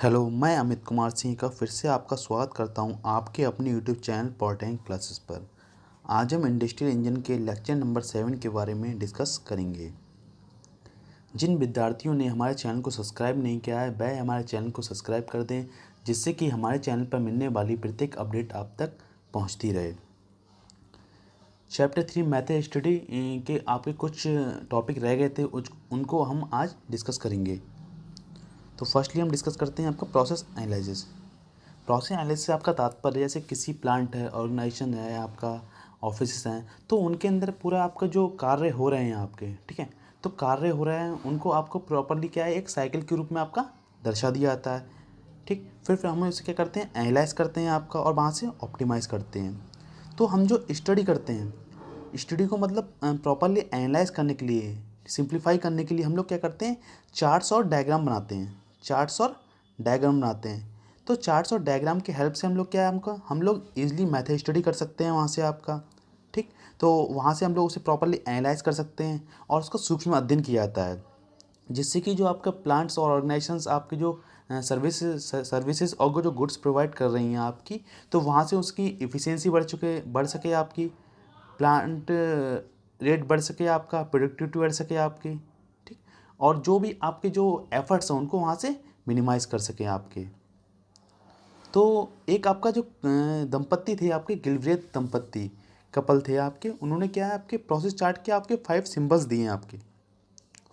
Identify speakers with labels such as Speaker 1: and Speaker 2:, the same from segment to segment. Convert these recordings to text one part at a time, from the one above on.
Speaker 1: Hello, मैं अमित कुमार सिंह का फिर से आपका स्वागत करता हूं आपके अपने यूट्यूब चैनल पॉलिटेक्निक क्लासेस पर। आज हम इंडस्ट्रियल इंजन के लेक्चर नंबर 7 के बारे में डिस्कस करेंगे। जिन विद्यार्थियों ने हमारे चैनल को सब्सक्राइब नहीं किया है वह हमारे चैनल को सब्सक्राइब कर दें, जिससे कि हमारे चैनल पर मिलने वाली प्रत्येक अपडेट आप तक पहुँचती रहे। चैप्टर 3 मैथड स्टडी के आपके कुछ टॉपिक रह गए थे, उनको हम आज डिस्कस करेंगे। तो फर्स्टली हम डिस्कस करते हैं आपका प्रोसेस एनालिसिस। प्रोसेस एनालिसिस से आपका तात्पर्य जैसे किसी प्लांट है, ऑर्गेनाइजेशन है, आपका ऑफिस हैं, तो उनके अंदर पूरा आपका जो कार्य हो रहे हैं आपके, ठीक है, तो कार्य हो रहे हैं उनको आपको प्रॉपरली क्या है एक साइकिल के रूप में आपका दर्शा दिया जाता है। ठीक, फिर हम उसे क्या करते हैं एनालाइज करते हैं आपका और वहाँ से ऑप्टिमाइज़ करते हैं। तो हम जो स्टडी करते हैं, स्टडी को मतलब प्रॉपरली एनालाइज करने के लिए, सिंप्लीफाई करने के लिए हम लोग क्या करते हैं चार्ट्स और डायग्राम बनाते हैं। चार्ट्स और डायग्राम बनाते हैं। तो चार्ट्स और डायग्राम की हेल्प से हम लोग क्या है हम लोग ईजिली मैथड स्टडी कर सकते हैं वहाँ से आपका। ठीक, तो वहाँ से हम लोग उसे प्रॉपरली एनालाइज कर सकते हैं और उसका सूक्ष्म अध्ययन किया जाता है, जिससे कि जो आपका प्लांट्स और ऑर्गेनाइजेशंस आपके जो सर्विसेज और जो गुड्स प्रोवाइड कर रही हैं आपकी, तो वहाँ से उसकी इफ़िशियंसी बढ़ सके आपकी, प्लांट रेट बढ़ सके आपका, प्रोडक्टिविटी बढ़ सके आपकी। ठीक, और जो भी आपके जो एफर्ट्स हैं उनको वहाँ से मिनिमाइज़ कर सकें आपके। तो एक आपका जो दंपत्ति थे आपके, गिलब्रेथ दंपत्ति कपल थे आपके, उन्होंने क्या है आपके प्रोसेस चार्ट के आपके 5 सिंबल्स दिए हैं आपके,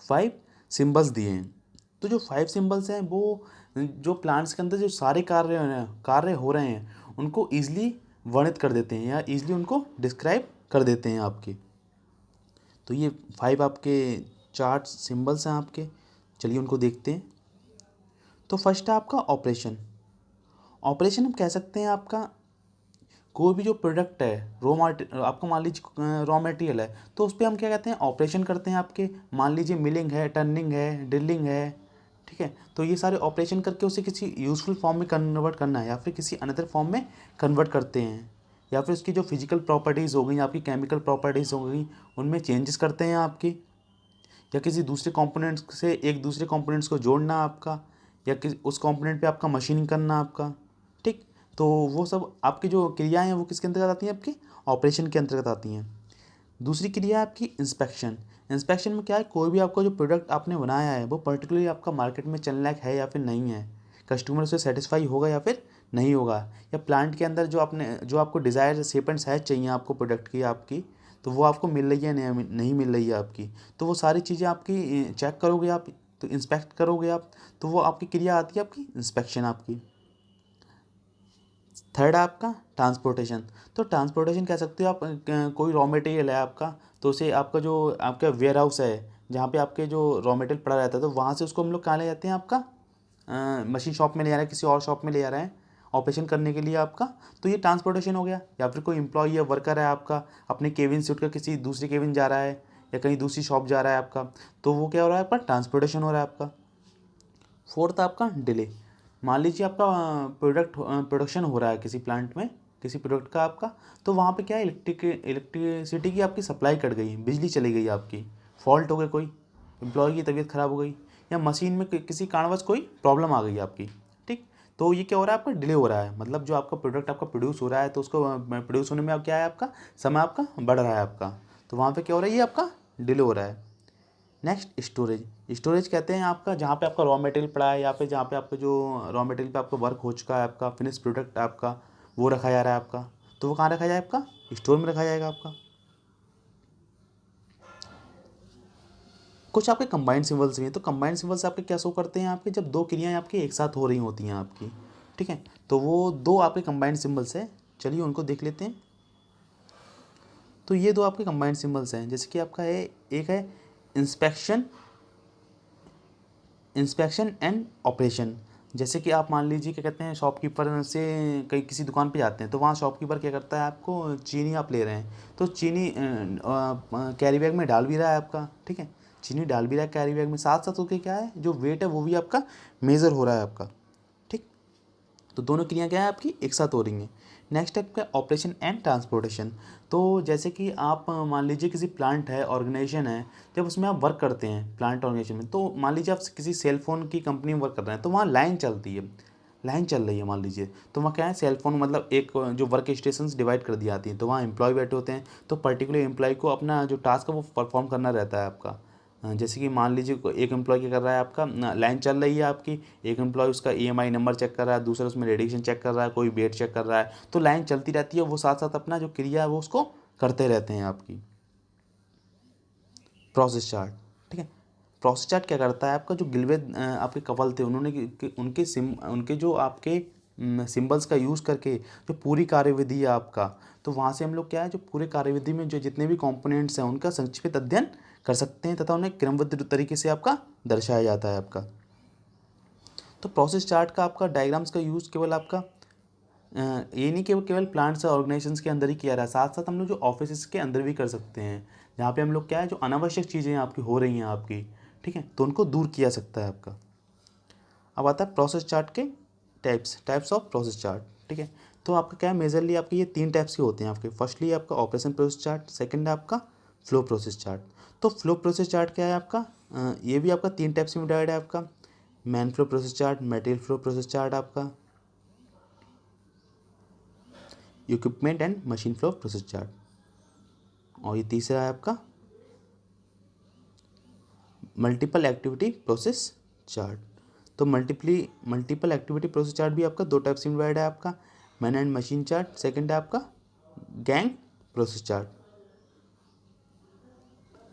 Speaker 1: 5 सिंबल्स दिए हैं। तो जो 5 सिंबल्स हैं वो जो प्लांट्स के अंदर जो सारे कार्य हो रहे हैं उनको ईजिली वर्णित कर देते हैं या ईजिली उनको डिस्क्राइब कर देते हैं आपके। तो ये 5 आपके चार्ट सिंबल्स हैं आपके, चलिए उनको देखते हैं। तो फर्स्ट है आपका ऑपरेशन। ऑपरेशन हम कह सकते हैं आपका कोई भी जो प्रोडक्ट है, आपको मान लीजिए रॉ मटेरियल है, तो उस पर हम क्या कहते हैं ऑपरेशन करते हैं आपके। मान लीजिए मिलिंग है, टर्निंग है, ड्रिलिंग है, ठीक है, तो ये सारे ऑपरेशन करके उसे किसी यूज़फुल फॉर्म में कन्वर्ट करना है या फिर किसी अनदर फॉर्म में कन्वर्ट करते हैं, या फिर उसकी जो फिजिकल प्रॉपर्टीज़ हो गई, आपकी केमिकल प्रॉपर्टीज़ हो गई, उनमें चेंजेस करते हैं आपकी, या किसी दूसरे कंपोनेंट्स से एक दूसरे कंपोनेंट्स को जोड़ना आपका, या किस उस कंपोनेंट पे आपका मशीनिंग करना आपका। ठीक, तो वो सब आपकी जो क्रियाएं हैं वो किसके अंतर्गत आती हैं आपकी ऑपरेशन के अंतर्गत आती हैं। दूसरी क्रिया है आपकी इंस्पेक्शन। इंस्पेक्शन में क्या है कोई भी आपका जो प्रोडक्ट आपने बनाया है वो पर्टिकुलरली आपका मार्केट में चलने लायक है या फिर नहीं है, कस्टमर उससे सेटिस्फाई होगा या फिर नहीं होगा, या प्लांट के अंदर जो आपको डिज़ायर शेप एंड साइज चाहिए आपको प्रोडक्ट की आपकी, तो वो आपको मिल रही है नहीं मिल रही है आपकी। तो वो सारी चीज़ें आपकी चेक करोगे आप, तो इंस्पेक्ट करोगे आप, तो वो आपकी क्रिया आती है आपकी इंस्पेक्शन आपकी। थर्ड है आपका ट्रांसपोर्टेशन। तो ट्रांसपोर्टेशन कह सकते हो आप, कोई रॉ मटेरियल है आपका, तो उसे आपका जो आपका वेयर हाउस है जहाँ पे आपके जो रॉ मटेरियल पड़ा रहता है, तो वहाँ से उसको हम लोग कहाँ ले जाते हैं आपका मशीन शॉप में ले जा रहे हैं, किसी और शॉप में ले जा रहे हैं ऑपरेशन करने के लिए आपका। तो ये ट्रांसपोर्टेशन हो गया। या फिर कोई एम्प्लॉई या वर्कर है आपका, अपने केबिन से उठकर किसी दूसरी केबिन जा रहा है या कहीं दूसरी शॉप जा रहा है आपका, तो वो क्या हो रहा है आपका ट्रांसपोर्टेशन हो रहा है आपका। फोर्थ आपका डिले। मान लीजिए आपका प्रोडक्शन हो रहा है किसी प्लांट में, किसी प्रोडक्ट का आपका, तो वहाँ पे क्या है इलेक्ट्रिसिटी की आपकी सप्लाई कट गई, बिजली चली गई आपकी, फॉल्ट हो गया, कोई एम्प्लॉय की तबीयत ख़राब हो गई, या मशीन में किसी कारणवश कोई प्रॉब्लम आ गई आपकी। ठीक, तो ये क्या हो रहा है आपका डिले हो रहा है, मतलब जो आपका प्रोडक्ट आपका प्रोड्यूस हो रहा है तो उसको प्रोड्यूस होने में अब क्या है आपका समय आपका बढ़ रहा है आपका, तो वहाँ पे क्या हो रहा है ये आपका डिले हो रहा है। Next storage. स्टोरेज कहते हैं आपका जहाँ पे आपका रॉ मटेरियल पड़ा है या फिर जहाँ पे आपका जो रॉ मटेरियल पे आपका वर्क हो चुका है, आपका फिनिश प्रोडक्ट आपका वो रखा जा रहा है आपका, तो वो कहाँ रखा जाए आपका स्टोर में रखा जाएगा आपका। कुछ आपके कंबाइंड सिंबल्स भी हैं। तो कंबाइंड सिंबल्स आपके क्या शो करते हैं आपके जब दो क्रियाएं आपकी एक साथ हो रही होती हैं आपकी, ठीक है, तो वो दो आपके कंबाइंड सिंबल्स हैं, चलिए उनको देख लेते हैं। तो ये दो आपके कंबाइंड सिंबल्स हैं, जैसे कि आपका है एक है इंस्पेक्शन, इंस्पेक्शन एंड ऑपरेशन। जैसे कि आप मान लीजिए क्या कहते हैं शॉपकीपर से कहीं किसी दुकान पे जाते हैं, तो वहाँ शॉपकीपर क्या करता है आपको चीनी आप ले रहे हैं, तो चीनी कैरी बैग में डाल भी रहा है आपका, ठीक है, चीनी डाल भी रहा है कैरी बैग में, साथ साथ उसके क्या है जो वेट है वो भी आपका मेज़र हो रहा है आपका। ठीक, तो दोनों क्रियाएं क्या है आपकी एक साथ हो रही हैं। नेक्स्ट स्टेप क्या, ऑपरेशन एंड ट्रांसपोर्टेशन। तो जैसे कि आप मान लीजिए किसी प्लांट है, ऑर्गेनाइजेशन है, जब उसमें आप वर्क करते हैं प्लांट ऑर्गेनाइजेशन में, तो मान लीजिए आप किसी सेल फोन की कंपनी में वर्क कर रहे हैं, तो वहाँ लाइन चलती है, लाइन चल रही है मान लीजिए, तो वहाँ क्या है, सेल फोन मतलब एक जो वर्क स्टेशन डिवाइड कर दी जाती है, तो वहाँ एम्प्लॉय बैठे होते हैं, तो पर्टिकुलर एम्प्लॉय को अपना जो टास्क है वो परफॉर्म करना रहता है आपका। जैसे कि मान लीजिए एक एम्प्लॉय क्या कर रहा है आपका, लाइन चल रही है आपकी, एक एम्प्लॉय उसका ईएमआई नंबर चेक कर रहा है, दूसरा उसमें रेडिएशन चेक कर रहा है, कोई वेट चेक कर रहा है, तो लाइन चलती रहती है, वो साथ साथ अपना जो क्रिया है वो उसको करते रहते हैं आपकी। प्रोसेस चार्ट, ठीक है। प्रोसेस चार्ट क्या करता है, आपका जो गिलवे आपके कपल थे, उन्होंने उनके जो आपके सिंबल्स का यूज़ करके जो पूरी कार्यविधि है आपका, तो वहाँ से हम लोग क्या है, जो पूरे कार्यविधि में जो जितने भी कंपोनेंट्स हैं उनका संक्षिप्त अध्ययन कर सकते हैं तथा उन्हें क्रमबद्ध तरीके से आपका दर्शाया जाता है आपका। तो प्रोसेस चार्ट का आपका डायग्राम्स का यूज़ केवल आपका ये नहीं कि वो केवल प्लांट्स और ऑर्गेनाइजेशंस के अंदर ही किया रहा है, साथ साथ हम लोग जो ऑफिस के अंदर भी कर सकते हैं, जहाँ पे हम लोग क्या है, जो अनावश्यक चीज़ें आपकी हो रही हैं आपकी, ठीक है, तो उनको दूर किया सकता है आपका। अब आता है प्रोसेस चार्ट के टाइप्स ऑफ प्रोसेस चार्ट, ठीक है। तो आपका क्या है, मेजरली आपके ये 3 टाइप्स के होते हैं आपके। फर्स्टली आपका ऑपरेशन प्रोसेस चार्ट, सेकंड है आपका फ्लो प्रोसेस चार्ट। तो फ्लो प्रोसेस चार्ट क्या है आपका, ये भी आपका 3 टाइप्स में डिवाइड है आपका, man flow process chart, material flow process chart, आपका equipment and machine flow process chart, और ये तीसरा है आपका मल्टीपल एक्टिविटी प्रोसेस चार्ट। तो मल्टीपल एक्टिविटी प्रोसेस चार्ट भी आपका 2 टाइप्स में डिवाइड है आपका, man and machine chart, second है आपका गैंग प्रोसेस चार्ट।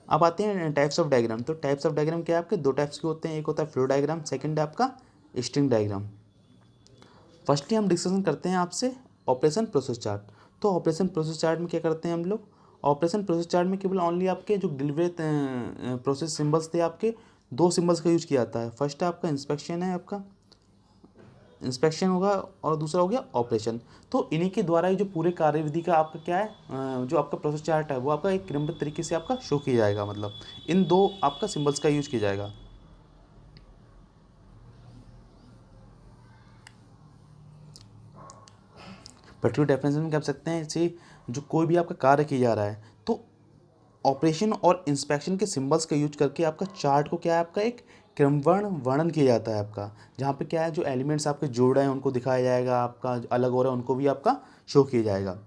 Speaker 1: अब आते हैं टाइप्स ऑफ डायग्राम। तो टाइप्स ऑफ डायग्राम क्या है आपके, 2 टाइप्स के होते हैं, एक होता है फ्लो डायग्राम, सेकंड है आपका स्ट्रिंग डायग्राम। फर्स्टली हम डिस्कशन करते हैं आपसे ऑपरेशन प्रोसेस चार्ट। तो ऑपरेशन प्रोसेस चार्ट में क्या करते हैं हम लोग, ऑपरेशन प्रोसेस चार्ट में केवल ओनली आपके जो डिलीवरी प्रोसेस सिंबल्स थे आपके, 2 सिंबल्स का यूज किया जाता है। फर्स्ट है आपका इंस्पेक्शन, है आपका इंस्पेक्शन होगा, और दूसरा हो गया ऑपरेशन। तो इन्हीं के द्वारा ही जो पूरे कार्यविधि का आपका क्या है, जो आपका प्रोसेस चार्ट है वो आपका एक क्रमबद्ध तरीके से आपका शो किया जाएगा, मतलब इन 2 आपका सिंबल्स का यूज किया जाएगा। पर्टिकुलर डेफिनेशन में कह सकते हैं, इसे जो कोई भी आपका कार्य किया जा रहा है, तो ऑपरेशन और इंस्पेक्शन के सिंबल्स का यूज करके आपका चार्ट को क्या है, आपका एक क्रमवर्ण वर्णन किया जाता है आपका, जहाँ पे क्या है, जो एलिमेंट्स आपके जोड़ रहे हैं उनको दिखाया जाएगा, आपका जो अलग हो रहा है उनको भी आपका शो किया जाएगा।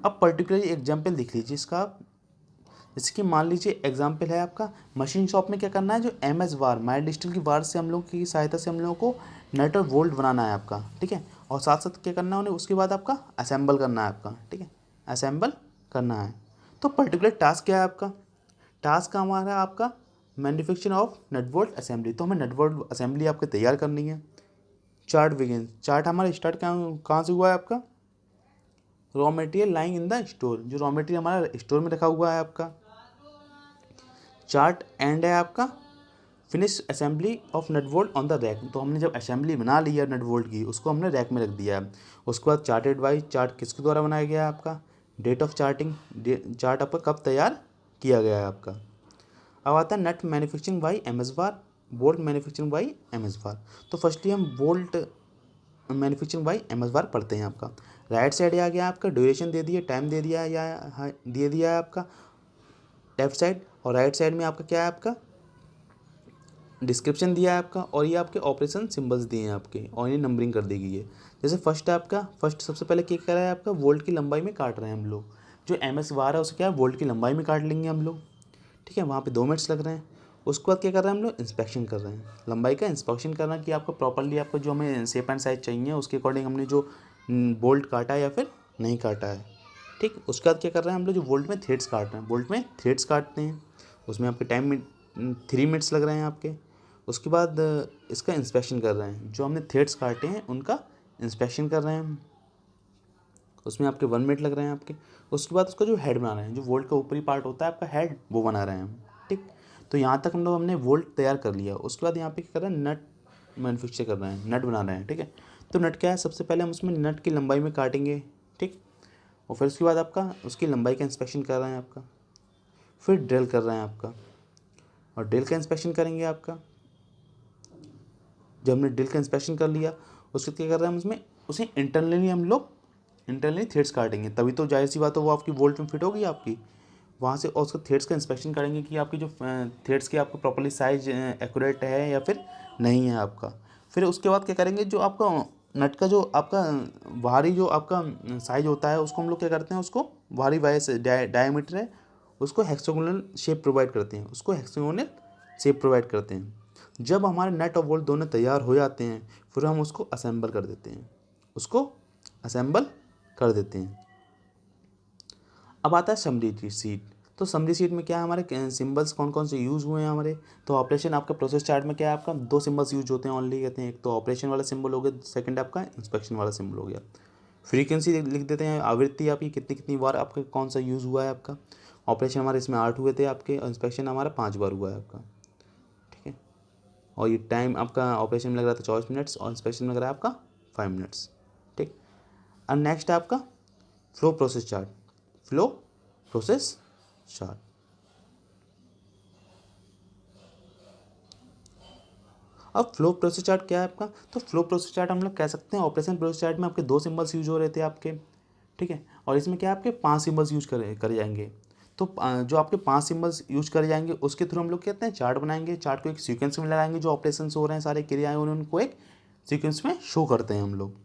Speaker 1: अब पर्टिकुलरली एग्जाम्पल देख लीजिए इसका आप। जैसे कि मान लीजिए एग्जाम्पल है आपका, मशीन शॉप में क्या करना है, जो MS वार, माइल्ड स्टील की वार से हम लोग की सहायता से हम लोगों को नट और बोल्ट बनाना है आपका, ठीक है, और साथ साथ क्या करना है उन्हें, उसके बाद आपका असेंबल करना है आपका, ठीक है, असेंबल करना है। तो पर्टिकुलर टास्क क्या है आपका, टास्क हमारा आपका manufacturing of nut bolt assembly. तो हमें नट बोल्ट असेंबली आपको तैयार करनी है। चार्ट बिगिन, चार्ट हमारा स्टार्ट कहाँ से हुआ है आपका, raw material lying in the store, जो रॉ मटेरियल हमारा स्टोर में रखा हुआ है आपका। चार्ट एंड है आपका finish assembly of nut bolt on the rack. तो हमने जब असेंबली बना ली है नट बोल्ट की, उसको हमने रैक में रख दिया है। उसके बाद चार्टेड वाइज, चार्ट किसके द्वारा बनाया गया है आपका, डेट ऑफ चार्टिंग, चार्ट आपका कब तैयार किया गया है आपका। अब आता है nut manufacturing by MS bar, bolt manufacturing by MS bar. तो फर्स्टली हम bolt manufacturing by MS bar पढ़ते हैं आपका। राइट साइड आ गया आपका, ड्यूरेशन दे दिया, टाइम दे दिया, या दे दिया है आपका लेफ्ट साइड, और राइट साइड में आपका क्या है, आपका डिस्क्रिप्शन दिया है आपका, और ये आपके ऑपरेशन सिंबल्स दिए हैं आपके, और ये नंबरिंग कर दी गई है। जैसे फर्स्ट है आपका, फर्स्ट सबसे पहले क्या कर रहा है आपका, वोल्ट की लंबाई में काट रहे हैं हम लोग, जो MS वार है उसे क्या है, वोल्ट की लंबाई में काट लेंगे हम लोग, ठीक है, वहाँ पे 2 मिनट्स लग रहे हैं। उसके बाद क्या कर रहे हैं हम लोग, इंस्पेक्शन कर रहे हैं, लंबाई का इंस्पेक्शन करना कि आपको प्रॉपरली आपको जो हमें शेप एंड साइज चाहिए उसके अकॉर्डिंग हमने जो बोल्ट काटा है या फिर नहीं काटा है, ठीक। उसके बाद क्या कर रहे हैं हम लोग, जो बोल्ट में थ्रेड्स काट रहे हैं, बोल्ट में थ्रेड्स काटते हैं, उसमें आपके टाइम 3 मिनट्स लग रहे हैं आपके। उसके बाद इसका इंस्पेक्शन कर रहे हैं, जो हमने थ्रेड्स काटे हैं उनका इंस्पेक्शन कर रहे हैं, उसमें आपके 1 मिनट लग रहे हैं आपके। उसके बाद उसका जो हेड बना रहे हैं, जो वोल्ट का ऊपरी पार्ट होता है आपका हेड, वो बना रहे हैं, ठीक। तो यहाँ तक हमने वोल्ट तैयार कर लिया। उसके बाद यहाँ पे क्या कर रहे हैं, नट मैन्युफैक्चर कर रहे हैं, नट बना रहे हैं, ठीक है। तो नट क्या है, सबसे पहले हम उसमें नट की लंबाई में काटेंगे, ठीक, और फिर उसके बाद आपका उसकी लंबाई का इंस्पेक्शन कर रहे हैं आपका, फिर ड्रिल कर रहे हैं आपका, और ड्रिल का इंस्पेक्शन करेंगे आपका। जब हमने ड्रिल का इंस्पेक्शन कर लिया, उसके क्या कर रहे हैं हम उसमें उसे इंटरनली हम लोग इंटरनली थ्रेड्स काटेंगे, तभी तो जाहिर सी बात है वो आपकी बोल्ट में फिट होगी आपकी। वहाँ से और उसका थ्रेड्स का इंस्पेक्शन करेंगे कि आपकी जो थ्रेड्स की आपको प्रॉपर्ली साइज एक्यूरेट है या फिर नहीं है आपका। फिर उसके बाद क्या करेंगे, जो आपका नट का जो आपका बाहरी जो आपका साइज होता है उसको हम लोग क्या करते हैं, उसको बाहरी वाइज डायमीटर है उसको हेक्सागोनल शेप प्रोवाइड करते हैं, उसको हेक्सागोनल शेप प्रोवाइड करते हैं। जब हमारे नट और बोल्ट दोनों तैयार हो जाते हैं फिर हम उसको असेंबल कर देते हैं, उसको असेंबल कर देते हैं। अब आता है समरी सीट। तो समरी सीट में क्या है, हमारे सिंबल्स कौन कौन से यूज़ हुए हैं हमारे। तो ऑपरेशन आपका प्रोसेस चार्ट में क्या है, आपका दो सिंबल्स यूज होते हैं ओनली, कहते हैं एक तो ऑपरेशन वाला सिंबल हो गया, सेकंड आपका इंस्पेक्शन वाला सिंबल हो गया। फ्रीक्वेंसी लिख देते हैं, आवृत्ति आपकी कितनी कितनी बार आपका कौन सा यूज़ हुआ है आपका। ऑपरेशन हमारे इसमें 8 हुए थे आपके, इंस्पेक्शन हमारा 5 बार हुआ है आपका, ठीक है। और ये टाइम आपका ऑपरेशन में लग रहा था 24 मिनट्स और इंस्पेक्शन में लग रहा है आपका 5 मिनट्स, ठीक। और नेक्स्ट है आपका flow process chart, flow process chart. अब फ्लो प्रोसेस चार्ट क्या है आपका, तो फ्लो प्रोसेस चार्ट हम लोग कह सकते हैं ऑपरेशन प्रोसेस चार्ट में आपके 2 सिंबल्स यूज हो रहे थे आपके, ठीक है। और इसमें क्या आपके 5 सिंबल्स यूज करे जाएंगे। तो जो आपके 5 सिंबल्स यूज करे जाएंगे उसके थ्रू हम लोग कहते हैं चार्ट बनाएंगे, चार्ट को एक सीक्वेंस में लगाएंगे, जो ऑपरेशन हो रहे हैं सारे क्रियाएं उनको एक सीक्वेंस में शो करते हैं हम लोग।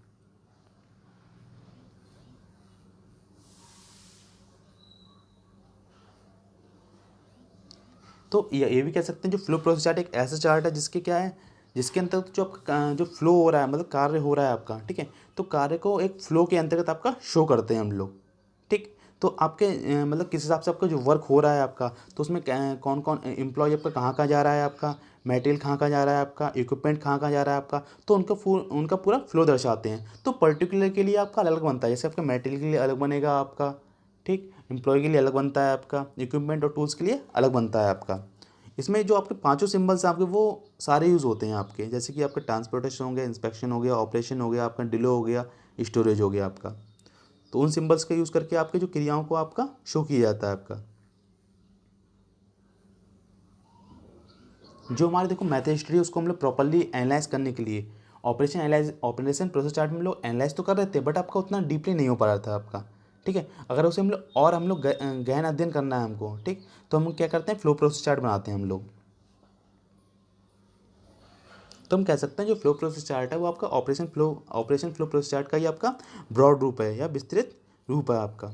Speaker 1: तो ये भी कह सकते हैं जो फ्लो प्रोसेस चार्ट एक ऐसा चार्ट है जिसके क्या है, जिसके अंतर्गत जो आपका जो फ्लो हो रहा है मतलब कार्य हो रहा है आपका, ठीक है। तो कार्य को एक फ्लो के अंतर्गत आपका शो करते हैं हम लोग, ठीक। तो आपके मतलब किस हिसाब से आपका जो वर्क हो रहा है आपका, तो उसमें कौन कौन एम्प्लॉय आपका कहाँ कहाँ जा रहा है आपका, मटेरियल कहाँ कहाँ जा रहा है आपका, इक्विपमेंट कहाँ कहाँ जा रहा है आपका, तो उनका पूरा फ्लो दर्शाते हैं। तो पर्टिकुलर के लिए आपका अलग बनता है, जैसे आपका मटेरियल के लिए अलग बनेगा आपका, ठीक। एम्प्लॉय के लिए अलग बनता है आपका, इक्विपमेंट और टूल्स के लिए अलग बनता है आपका। इसमें जो आपके पांचों सिंबल्स आपके वो सारे यूज़ होते हैं आपके, जैसे कि आपका ट्रांसपोर्टेशन हो गया, इंस्पेक्शन हो गया, ऑपरेशन हो गया, आपका डिले हो गया, स्टोरेज हो गया आपका। तो उन सिंबल्स का यूज़ करके आपके जो क्रियाओं को आपका शो किया जाता है आपका। जो हमारे देखो मैथ हिस्ट्री है उसको हम लोग प्रॉपरली एनालाइज करने के लिए ऑपरेशन प्रोसेस चार्ट में हम लोग एनालाइज तो कर रहे थे, बट आपका उतना डीपली नहीं हो पा रहा था आपका, ठीक है। अगर उसे हम लोग गहन अध्ययन करना है हमको, ठीक। तो हम क्या करते हैं, फ्लो प्रोसेस चार्ट बनाते हैं हम लोग। तो हम कह सकते हैं जो फ्लो प्रोसेस चार्ट है वो आपका ऑपरेशन फ्लो प्रोसेस चार्ट का ही आपका ब्रॉड रूप है या विस्तृत रूप है आपका।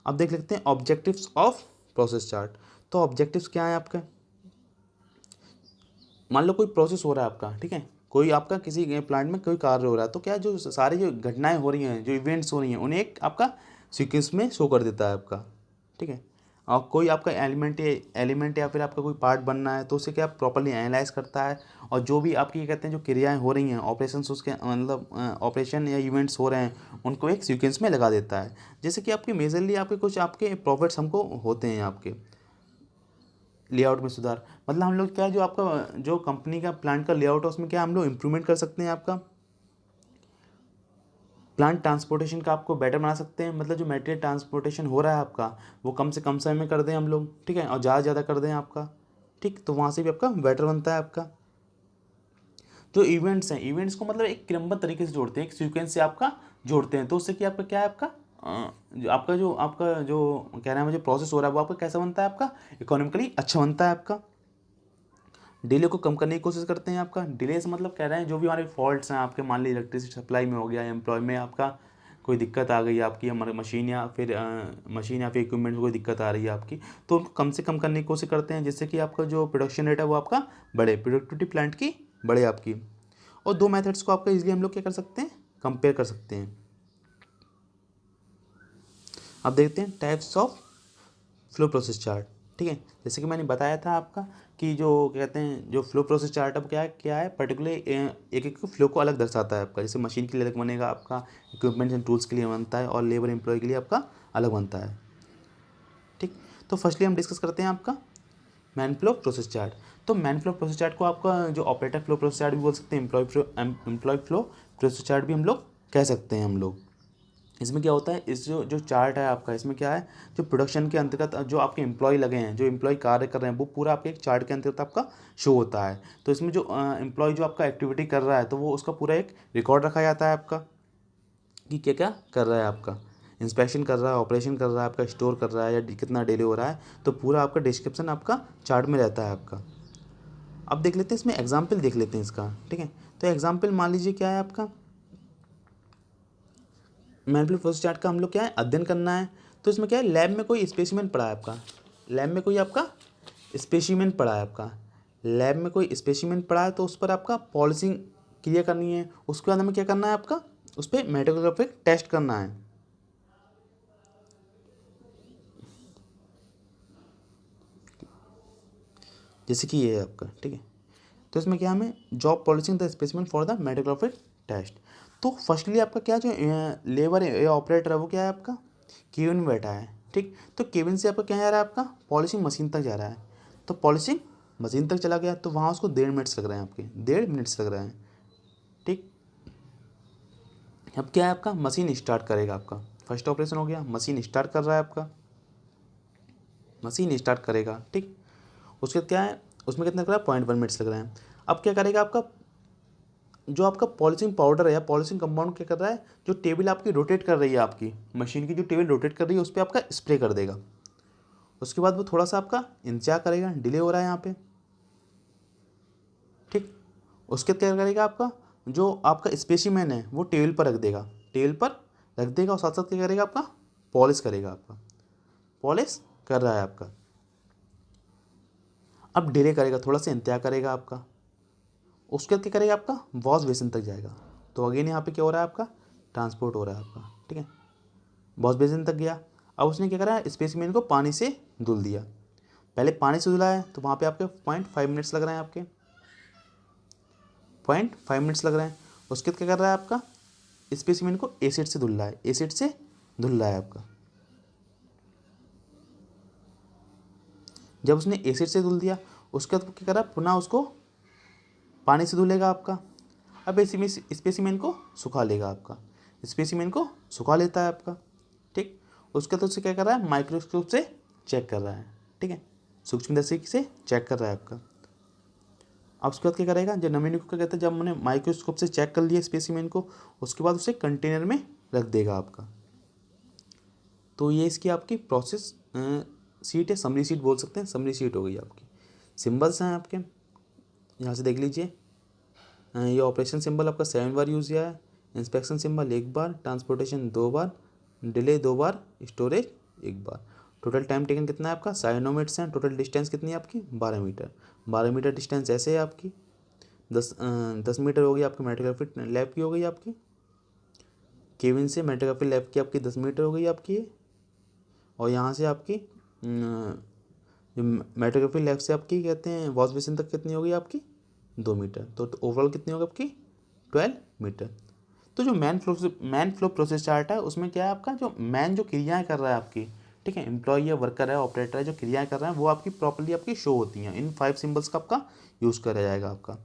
Speaker 1: अब देख लेते हैं ऑब्जेक्टिव्स ऑफ प्रोसेस चार्ट। तो ऑब्जेक्टिव्स क्या है आपका, मान लो कोई प्रोसेस हो रहा है आपका, ठीक है। कोई आपका किसी प्लांट में कोई कार्य हो रहा है, तो क्या जो सारी जो घटनाएं हो रही हैं, जो इवेंट्स हो रही हैं, उन्हें एक आपका सीक्वेंस में शो कर देता है आपका, ठीक है। और कोई आपका एलिमेंट या फिर आपका कोई पार्ट बनना है तो उसे क्या प्रॉपरली एनालाइज करता है, और जो भी आपकी कहते हैं जो क्रियाएं हो रही हैं ऑपरेशंस उसके मतलब ऑपरेशन या इवेंट्स हो रहे हैं उनको एक सीक्वेंस में लगा देता है। जैसे कि आपके मेजरली आपके कुछ आपके प्रॉफिट्स हमको होते हैं आपके लेआउट में सुधार, मतलब हम लोग क्या है जो आपका जो कंपनी का प्लांट का लेआउट है उसमें क्या हम लोग इम्प्रूवमेंट कर सकते हैं, आपका प्लांट ट्रांसपोर्टेशन का आपको बेटर बना सकते हैं, मतलब जो मटेरियल ट्रांसपोर्टेशन हो रहा है आपका वो कम से कम समय में कर दें हम लोग, ठीक है, और ज़्यादा ज़्यादा कर दें आपका, ठीक। तो वहाँ से भी आपका बेटर बनता है आपका। जो इवेंट्स हैं, इवेंट्स को मतलब एक क्रमबद्ध तरीके से जोड़ते हैं, एक सीक्वेंस से आपका जोड़ते हैं, तो उससे कि आपका क्या है आपका जो कह रहे हैं मुझे प्रोसेस हो रहा है वो आपका कैसा बनता है, आपका इकोनॉमिकली अच्छा बनता है आपका। डिले को कम करने की कोशिश करते हैं आपका, डिले से मतलब कह रहे हैं जो भी हमारे फॉल्ट्स हैं आपके, मान लीजिए इलेक्ट्रिसिटी सप्लाई में हो गया, एम्प्लॉय में आपका कोई दिक्कत आ गई आपकी, हमारे मशीन या फिर इक्विपमेंट में कोई दिक्कत आ रही है आपकी, तो उनको कम से कम करने की कोशिश करते हैं, जिससे कि आपका जो प्रोडक्शन रेट है वो आपका बढ़े, प्रोडक्टिविटी प्लांट की बढ़े आपकी। और दो मेथड्स को आपका इजीली हम लोग क्या कर सकते हैं, कंपेयर कर सकते हैं। अब देखते हैं types of flow process chart, ठीक है। जैसे कि मैंने बताया था आपका कि जो कहते हैं जो फ्लो प्रोसेस चार्ट अब क्या है पर्टिकुलर एक एक फ्लो को अलग दर्शाता है आपका, जैसे मशीन के लिए अलग बनेगा आपका, इक्विपमेंट्स एंड टूल्स के लिए बनता है, और लेबर एम्प्लॉय के लिए आपका अलग बनता है, ठीक। तो फर्स्टली हम डिस्कस करते हैं आपका मैन फ्लो प्रोसेस चार्ट। तो मैन फ्लो प्रोसेस चार्ट को आपका जो ऑपरेटर फ्लो प्रोसेस चार्ट भी बोल सकते हैं, एम्प्लॉय फ्लो प्रोसेस चार्ट भी हम लोग कह सकते हैं हम लोग। इसमें क्या होता है, इस जो चार्ट है आपका, इसमें क्या है जो प्रोडक्शन के अंतर्गत जो आपके एम्प्लॉय लगे हैं, जो एम्प्लॉय कार्य कर रहे हैं, वो पूरा आपके एक चार्ट के अंतर्गत आपका शो होता है। तो इसमें जो एम्प्लॉय जो आपका एक्टिविटी कर रहा है तो वो उसका पूरा एक रिकॉर्ड रखा जाता है आपका, कि क्या क्या कर रहा है आपका, इंस्पेक्शन कर रहा है, ऑपरेशन कर रहा है आपका, स्टोर कर रहा है या कितना डिले हो रहा है, तो पूरा आपका डिस्क्रिप्शन आपका चार्ट में रहता है आपका। अब देख लेते हैं इसमें एग्जाम्पल देख लेते हैं इसका, ठीक है। तो एग्जाम्पल मान लीजिए क्या है आपका, मैनुअल प्रोसेस चार्ट का हम लोग क्या है अध्ययन करना है। तो इसमें क्या है, लैब में कोई स्पेसिमेन पड़ा है आपका, लैब में कोई आपका स्पेसिमेन पड़ा है आपका, लैब में कोई स्पेसिमेन पड़ा है, तो उस पर आपका पॉलिशिंग क्रिया करनी है। उसके बाद हमें क्या करना है आपका, उस पर मेटोग्राफिक टेस्ट करना है। जैसे कि ये है आपका, ठीक है। तो इसमें क्या हमें job polishing the specimen for the metallographic test. तो फर्स्टली आपका क्या जो लेबर है या ऑपरेटर है वो क्या है आपका केबिन में बैठा है, ठीक। तो केबिन से आपका क्या जा रहा है, आपका पॉलिशिंग मशीन तक जा रहा है। तो पॉलिशिंग मशीन तक चला गया, तो वहाँ उसको 1.5 मिनट्स लग रहे हैं, आपके 1.5 मिनट्स लग रहे हैं, ठीक। अब क्या है आपका मशीन स्टार्ट करेगा, आपका फर्स्ट ऑपरेशन हो गया, मशीन स्टार्ट कर रहा है आपका, मशीन स्टार्ट करेगा, ठीक। उसके बाद क्या है, उसमें कितना लग रहा है, 0.1 मिनट्स लग रहे हैं। अब क्या करेगा आपका, जो आपका पॉलिशिंग पाउडर है या पॉलिशिंग कंपाउंड क्या कर रहा है, जो टेबल आपकी रोटेट कर रही है, आपकी मशीन की जो टेबल रोटेट कर रही है उस पर आपका स्प्रे कर देगा। उसके बाद वो थोड़ा सा आपका इंतजार करेगा, डिले हो रहा है यहाँ पे, ठीक। उसके बाद क्या करेगा आपका, जो आपका स्पेसिमेन है वो टेबल पर रख देगा, टेबल पर रख देगा, और साथ साथ क्या करेगा आपका पॉलिश करेगा, आपका पॉलिश कर रहा है आपका। अब डिले करेगा, थोड़ा सा इंतजार करेगा आपका। उसके बाद क्या करेगा आपका वॉश बेसिन तक जाएगा। तो अगेन यहाँ पे क्या हो रहा है आपका ट्रांसपोर्ट हो रहा है आपका, ठीक है। वॉश बेसिन तक गया। अब उसने क्या करा, स्पेसिमेन को पानी से धुल दिया। पहले पानी से धुला है तो वहाँ पे आपके 0.5 मिनट्स लग रहे हैं, आपके 0.5 मिनट्स लग रहे हैं। उसके बाद क्या कर रहा है आपका स्पेसिमेन को एसिड से धुल रहा है, एसिड से धुल रहा है आपका। जब उसने एसिड से धुल दिया उसके बाद क्या करा, पुनः उसको पानी से धुलेगा आपका। अब इसी स्पेसिमेन को सुखा लेगा आपका, स्पेसिमेन को सुखा लेता है आपका, ठीक। उसके बाद उससे क्या कर रहा है, माइक्रोस्कोप से चेक कर रहा है, ठीक है, सूक्ष्मदर्शी से चेक कर रहा है आपका। अब उसके बाद क्या करेगा, जब नमूने को क्या कहते हैं, जब हमने माइक्रोस्कोप से चेक कर लिया स्पेसिमेन को, उसके बाद उसे कंटेनर में रख देगा आपका। तो ये इसकी आपकी प्रोसेस शीट है, समरी शीट बोल सकते हैं, समरी शीट हो गई आपकी। सिंबल्स हैं आपके, यहाँ से देख लीजिए। ये ऑपरेशन सिंबल आपका 7 बार यूज़ किया है, इंस्पेक्शन सिंबल 1 बार, ट्रांसपोर्टेशन 2 बार, डिले 2 बार, स्टोरेज 1 बार। टोटल टाइम टेकन कितना है आपका 9 मिनट्स हैं। टोटल डिस्टेंस कितनी है आपकी 12 मीटर। 12 मीटर डिस्टेंस ऐसे है आपकी। 10 मीटर हो गई आपकी मेटोग्राफी लैब की, हो गई आपकी केबिन से मेटोग्राफी लैब की आपकी 10 मीटर हो गई आपकी ये। और यहाँ से आपकी जो मेटोग्राफी लैब से आपकी कहते हैं वॉश बेसिन तक कितनी होगी आपकी 2 मीटर। तो ओवरऑल कितनी होगी आपकी 12 मीटर। तो जो मैन फ्लो प्रोसेस चार्ट है उसमें क्या है आपका, जो मैन जो क्रियाएं कर रहा है आपकी, ठीक है, एम्प्लॉय है, वर्कर है, ऑपरेटर है, जो क्रियाएं कर रहे हैं वो आपकी प्रॉपर्ली आपकी शो होती हैं। इन 5 सिंबल्स का आपका यूज़ करा जाएगा आपका।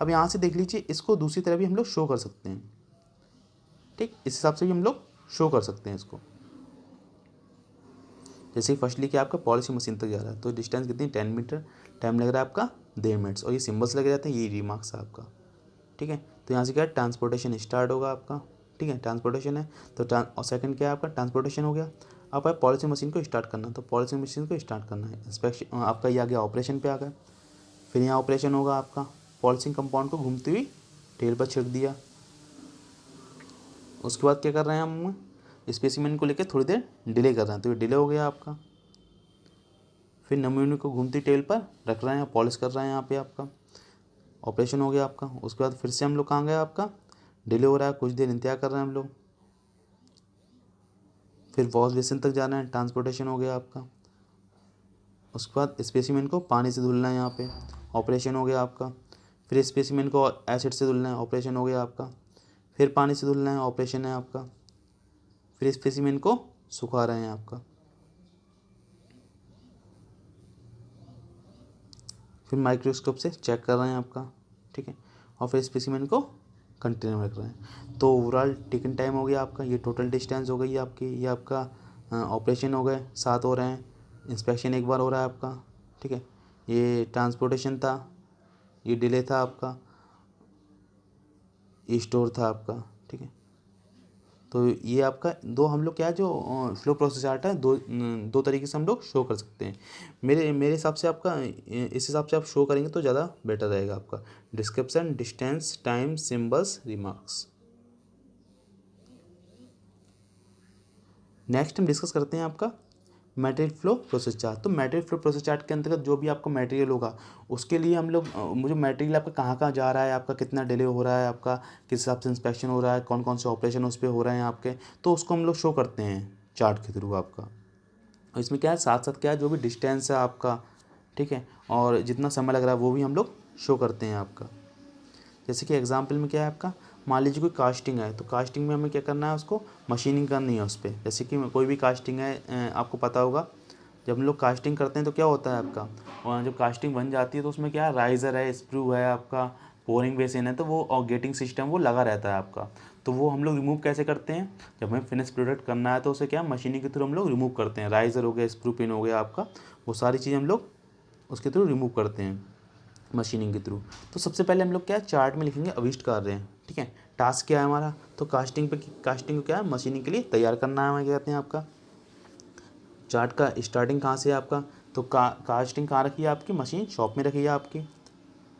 Speaker 1: अब यहाँ से देख लीजिए, इसको दूसरी तरह भी हम लोग शो कर सकते हैं, ठीक, इस हिसाब से भी हम लोग शो कर सकते हैं इसको। जैसे कि फर्स्टली क्या आपका पॉलिशिंग मशीन तक जा रहा है, तो डिस्टेंस कितनी 10 मीटर, टाइम लग रहा है आपका 1.5 मिनट्स, और ये सिंबल्स लगे रहते हैं, ये रिमार्क्स है आपका, ठीक है। तो यहाँ से क्या है ट्रांसपोर्टेशन स्टार्ट होगा आपका, ठीक है, ट्रांसपोर्टेशन है। तो और सेकंड क्या है आपका ट्रांसपोर्टेशन हो गया। अब है पॉलिशिंग मशीन को स्टार्ट करना, तो पॉलिशिंग मशीन को स्टार्ट करना है। इंस्पेक्शन आपका ये आ गया, ऑपरेशन पे आ गया। फिर यहाँ ऑपरेशन होगा आपका, पॉलिशिंग कंपाउंड को घूमती हुई टेल पर छिड़क दिया। उसके बाद क्या कर रहे हैं हम, स्पेसिमेन को लेकर थोड़ी देर डिले कर रहे हैं, तो ये डिले हो गया आपका। फिर नमूने को घूमती टेल पर रख रहे हैं, पॉलिश कर रहे हैं यहाँ पे आपका, ऑपरेशन हो गया आपका। उसके बाद फिर से हम लोग कहाँ गए आपका, डिले हो रहा है, कुछ देर इंतजार कर रहे हैं हम लोग। फिर वॉश बेसिन तक जाना है, ट्रांसपोर्टेशन हो गया आपका। उसके बाद स्पेसिमेन को पानी से धुलना है यहाँ पे, ऑपरेशन हो गया आपका। फिर स्पेसिमेन को एसिड से धुलना है, ऑपरेशन हो गया आपका। फिर पानी से धुलना है, ऑपरेशन है आपका। फिर स्पेसिमेन को सुखा रहे हैं आपका। फिर माइक्रोस्कोप से चेक कर रहे हैं आपका, ठीक है, और फिर स्पेसिमेन को कंटेनर में रख रहे हैं। तो ओवरऑल टेकन टाइम हो गया आपका, ये टोटल डिस्टेंस हो गई आपकी, ये आपका ऑपरेशन हो गए 7 हो रहे हैं, इंस्पेक्शन 1 बार हो रहा है आपका, ठीक है, ये ट्रांसपोर्टेशन था, ये डिले था आपका, ये स्टोर था आपका, ठीक है। तो ये आपका दो हम लोग क्या है जो फ्लो प्रोसेस चार्ट है, दो तरीके से हम लोग शो कर सकते हैं। मेरे हिसाब से आपका इस हिसाब से आप शो करेंगे तो ज़्यादा बेटर रहेगा आपका। Description, distance, time, symbols, remarks. Next हम डिस्कस करते हैं आपका मटेरियल फ्लो प्रोसेस चार्ट। तो मटेरियल फ्लो प्रोसेस चार्ट के अंतर्गत जो भी आपका मटेरियल होगा उसके लिए हम लोग मुझे मटेरियल आपका कहाँ कहाँ जा रहा है, आपका कितना डिले हो रहा है, आपका किस हिसाब से इंस्पेक्शन हो रहा है, कौन कौन से ऑपरेशन उस पर हो रहे हैं आपके, तो उसको हम लोग शो करते हैं चार्ट के थ्रू आपका। और इसमें क्या है साथ साथ क्या है जो भी डिस्टेंस है आपका, ठीक है, और जितना समय लग रहा है वो भी हम लोग शो करते हैं आपका। जैसे कि एग्जांपल में क्या है आपका, मान लीजिए कोई कास्टिंग है, तो कास्टिंग में हमें क्या करना है, उसको मशीनिंग करनी है उस पर। जैसे कि कोई भी कास्टिंग है, आपको पता होगा जब हम लोग कास्टिंग करते हैं तो क्या होता है आपका, और जब कास्टिंग बन जाती है तो उसमें क्या है, राइज़र है, स्क्रू है आपका, पोरिंग बेसिन है, तो वो और गेटिंग सिस्टम वो लगा रहता है आपका। तो वो हम लोग रिमूव कैसे करते हैं, जब हमें फिनिश प्रोडक्ट करना है तो उसे क्या मशीनिंग के थ्रू हम लोग रिमूव करते हैं। राइज़र हो गया, स्क्रू पिन हो गया आपका, वो सारी चीज़ हम लोग उसके थ्रू रिमूव करते हैं मशीनिंग के थ्रू। तो सबसे पहले हम लोग क्या है चार्ट में लिखेंगे अविष्ट कार्य हैं, ठीक है। टास्क क्या है हमारा, तो कास्टिंग को क्या है मशीनिंग के लिए तैयार करना है, हमें क्या कहते हैं आपका। चार्ट का स्टार्टिंग कहाँ से है आपका, तो कास्टिंग कहाँ रखी है आपकी, मशीन शॉप में रखी है आपकी,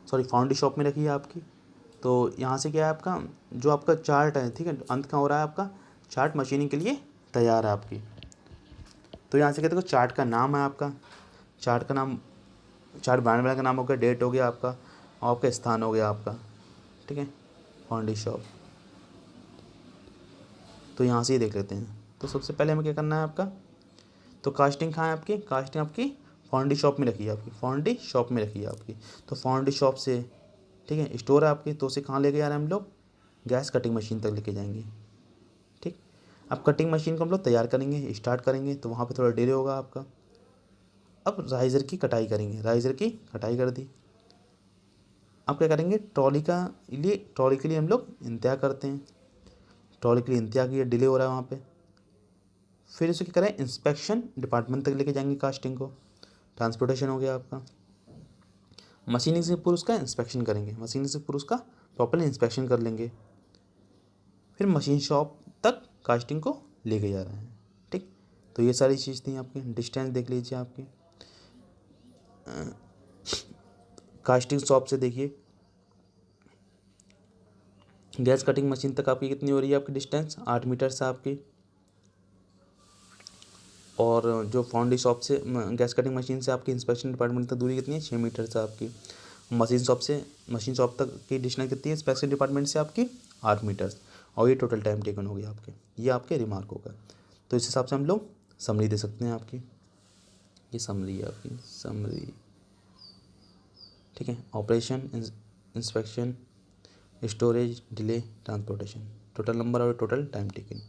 Speaker 1: सॉरी फाउंड्री शॉप में रखी है आपकी। तो यहाँ से क्या है आपका जो आपका चार्ट है, ठीक है, अंत कहाँ हो रहा है आपका, चार्ट मशीनिंग के लिए तैयार है आपकी। तो यहाँ से कहते हैं चार्ट का नाम है आपका, चार्ट का नाम, चार्ट बनाने वाले का नाम हो गया, डेट हो गया आपका, और आपका स्थान हो गया आपका, ठीक है, फाउंड्री शॉप। तो यहाँ से ही देख लेते हैं। तो सबसे पहले हमें क्या करना है आपका, तो कास्टिंग कहाँ है आपकी, कास्टिंग आपकी फाउंड्री शॉप में रखी है आपकी, फाउंड्री शॉप में रखी है आपकी। तो फाउंड्री शॉप से, ठीक है, स्टोर है आपकी, तो उसे कहाँ लेके जा रहे हैं हम लोग, गैस कटिंग मशीन तक लेके जाएंगे, ठीक। अब कटिंग मशीन को हम लोग तैयार करेंगे, स्टार्ट करेंगे, तो वहाँ पे थोड़ा डिले होगा आपका। अब राइज़र की कटाई करेंगे, राइज़र की कटाई कर दी। अब क्या करेंगे, ट्रॉली के लिए हम लोग इंतजार करते हैं, ट्रॉली के लिए इंतजार किया, डिले हो रहा है वहाँ पे। फिर इसे क्या करें, इंस्पेक्शन डिपार्टमेंट तक लेके जाएंगे कास्टिंग को, ट्रांसपोर्टेशन हो गया आपका। मशीनिंग से पूरा उसका इंस्पेक्शन करेंगे, मशीनिंग से पूरा उसका प्रॉपरली इंस्पेक्शन कर लेंगे। फिर मशीन शॉप तक कास्टिंग को लेके जा रहे हैं, ठीक। तो ये सारी चीज़ थी आपकी। डिस्टेंस देख लीजिए आपकी, कास्टिंग शॉप से देखिए गैस कटिंग मशीन तक आपकी कितनी हो रही है आपकी डिस्टेंस, 8 मीटर से आपकी। और जो फाउंड्री शॉप से गैस कटिंग मशीन से आपकी इंस्पेक्शन डिपार्टमेंट तक दूरी कितनी है, 6 मीटर से आपकी। मशीन शॉप तक की डिस्टेंस कितनी है इंस्पेक्शन डिपार्टमेंट से आपकी, 8 मीटर। और ये टोटल टाइम टेकन हो गया आपके, ये आपके रिमार्क होगा। तो इस हिसाब से हम लोग समरी दे सकते हैं आपकी, ये समरी है आपकी, समरी, ठीक है। Operation, inspection, storage, delay, transportation, total number और टोटल टाइम टेकन।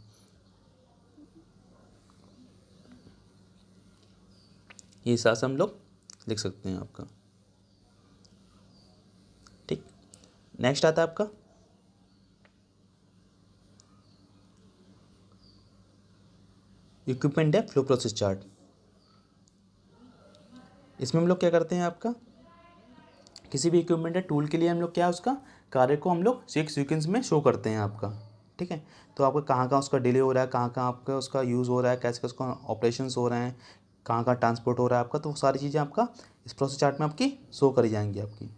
Speaker 1: ये हिसाब से हम लोग लिख सकते हैं आपका, ठीक। नेक्स्ट आता है आपका equipment depth flow process chart. इसमें हम लोग क्या करते हैं आपका, किसी भी इक्विपमेंट या टूल के लिए हम लोग क्या है उसका कार्य को हम लोग एक सीक्वेंस में शो करते हैं आपका, ठीक है। तो आपका कहाँ कहाँ उसका डिले हो रहा है, कहाँ कहाँ आपका उसका यूज़ हो रहा है, कैसे उसका ऑपरेशंस हो रहे हैं, कहाँ कहाँ ट्रांसपोर्ट हो रहा है आपका, तो वो सारी चीज़ें आपका इस प्रोसेस चार्ट में आपकी शो करी जाएंगी आपकी।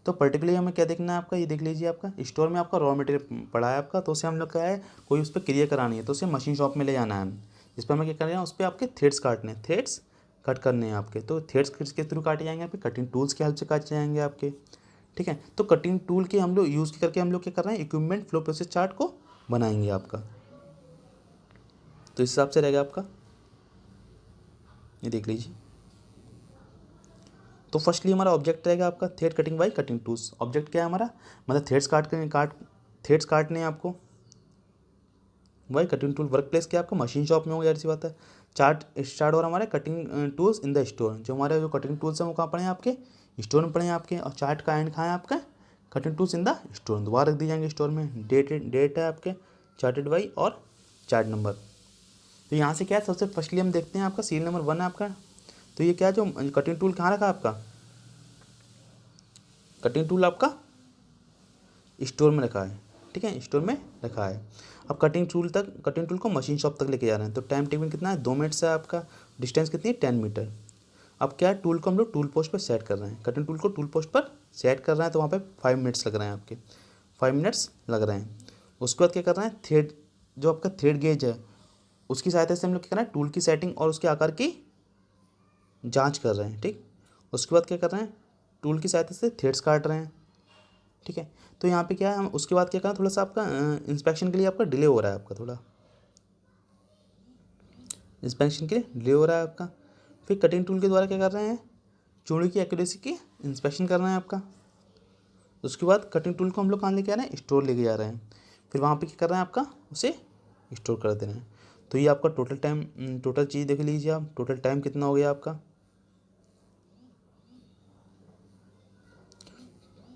Speaker 1: तो पर्टिकुलरली हमें क्या देखना है आपका, ये देख लीजिए आपका स्टोर में आपका रॉ मटेरियल पड़ा है आपका, तो उसे हम लोग क्या है कोई उस पर क्रिया करानी है, तो उसे मशीन शॉप में ले जाना है। इस पर हमें क्या करना है, उस पर आपके थ्रेड्स काटने हैं, थ्रेड्स कट करने हैं आपके। तो थ्रेड्स किसके थ्रू काटे जाएंगे आपके, कटिंग टूल्स की हेल्प से काटे जाएंगे आपके, ठीक है। तो कटिंग टूल के हम लोग यूज़ करके हम लोग क्या कर रहे हैं, इक्विपमेंट फ्लो प्रोसेस चार्ट को बनाएंगे आपका। तो इस हिसाब से रहेगा आपका, ये देख लीजिए। तो फर्स्टली हमारा ऑब्जेक्ट रहेगा आपका thread cutting by cutting tools. Object क्या है हमारा, मतलब थ्रेड्स काटने हैं आपको by cutting tool. Work place क्या है आपका, मशीन शॉप में हो गया, ऐसी बात है। चार्ट स्टार्ट हो रहा है हमारे cutting tools in the store, जो हमारे जो कटिंग टूल्स हैं वो कहाँ पड़े हैं आपके, स्टोर में पड़े हैं आपके। और चार्ट का एंड कहाँ है आपका, cutting tools in the store, दोबारा रख दी जाएंगे स्टोर में। डेट है आपके चार्टेड बाई और चार्ट नंबर। तो यहाँ से क्या है, सबसे फर्स्टली हम देखते हैं आपका सीरियल नंबर 1 है आपका। तो ये क्या है, जो कटिंग टूल कहाँ रखा है आपका, कटिंग टूल आपका स्टोर में रखा है, ठीक है, स्टोर में रखा है। अब कटिंग टूल को मशीन शॉप तक लेके जा रहे हैं, तो टाइम टेकिंग कितना है, 2 मिनट से आपका डिस्टेंस कितनी है, 10 मीटर। अब क्या है, टूल को हम लोग टूल पोस्ट पर सेट कर रहे हैं, कटिंग टूल को टूल पोस्ट पर सेट कर रहे हैं, तो वहाँ पे 5 मिनट्स लग रहे हैं, आपके 5 मिनट्स लग रहे हैं। उसके बाद क्या कर रहे हैं, थ्रेड, जो आपका थ्रेड गेज है उसकी सहायता से हम लोग क्या कर रहे हैं, टूल की सेटिंग और उसके आकार की जांच कर रहे हैं, ठीक। उसके बाद क्या कर रहे हैं, टूल की सहायता से थ्रेड्स काट रहे हैं, ठीक है। तो यहाँ पे क्या है, हम उसके बाद क्या करें, थोड़ा सा आपका इंस्पेक्शन के लिए आपका डिले हो रहा है, आपका थोड़ा इंस्पेक्शन के लिए डिले हो रहा है आपका। फिर कटिंग टूल के द्वारा क्या कर रहे हैं, चूड़ी की एक्यूरेसी की इंस्पेक्शन कर रहे हैं आपका। उसके बाद कटिंग टूल को हम लोग कहाँ लेके आ रहे हैं, स्टोर लेके जा रहे हैं। फिर वहाँ पे क्या कर रहे हैं, आपका उसे स्टोर कर दे रहे हैं। तो ये आपका टोटल टाइम, टोटल चीज़ देख लीजिए आप, टोटल टाइम कितना हो गया आपका,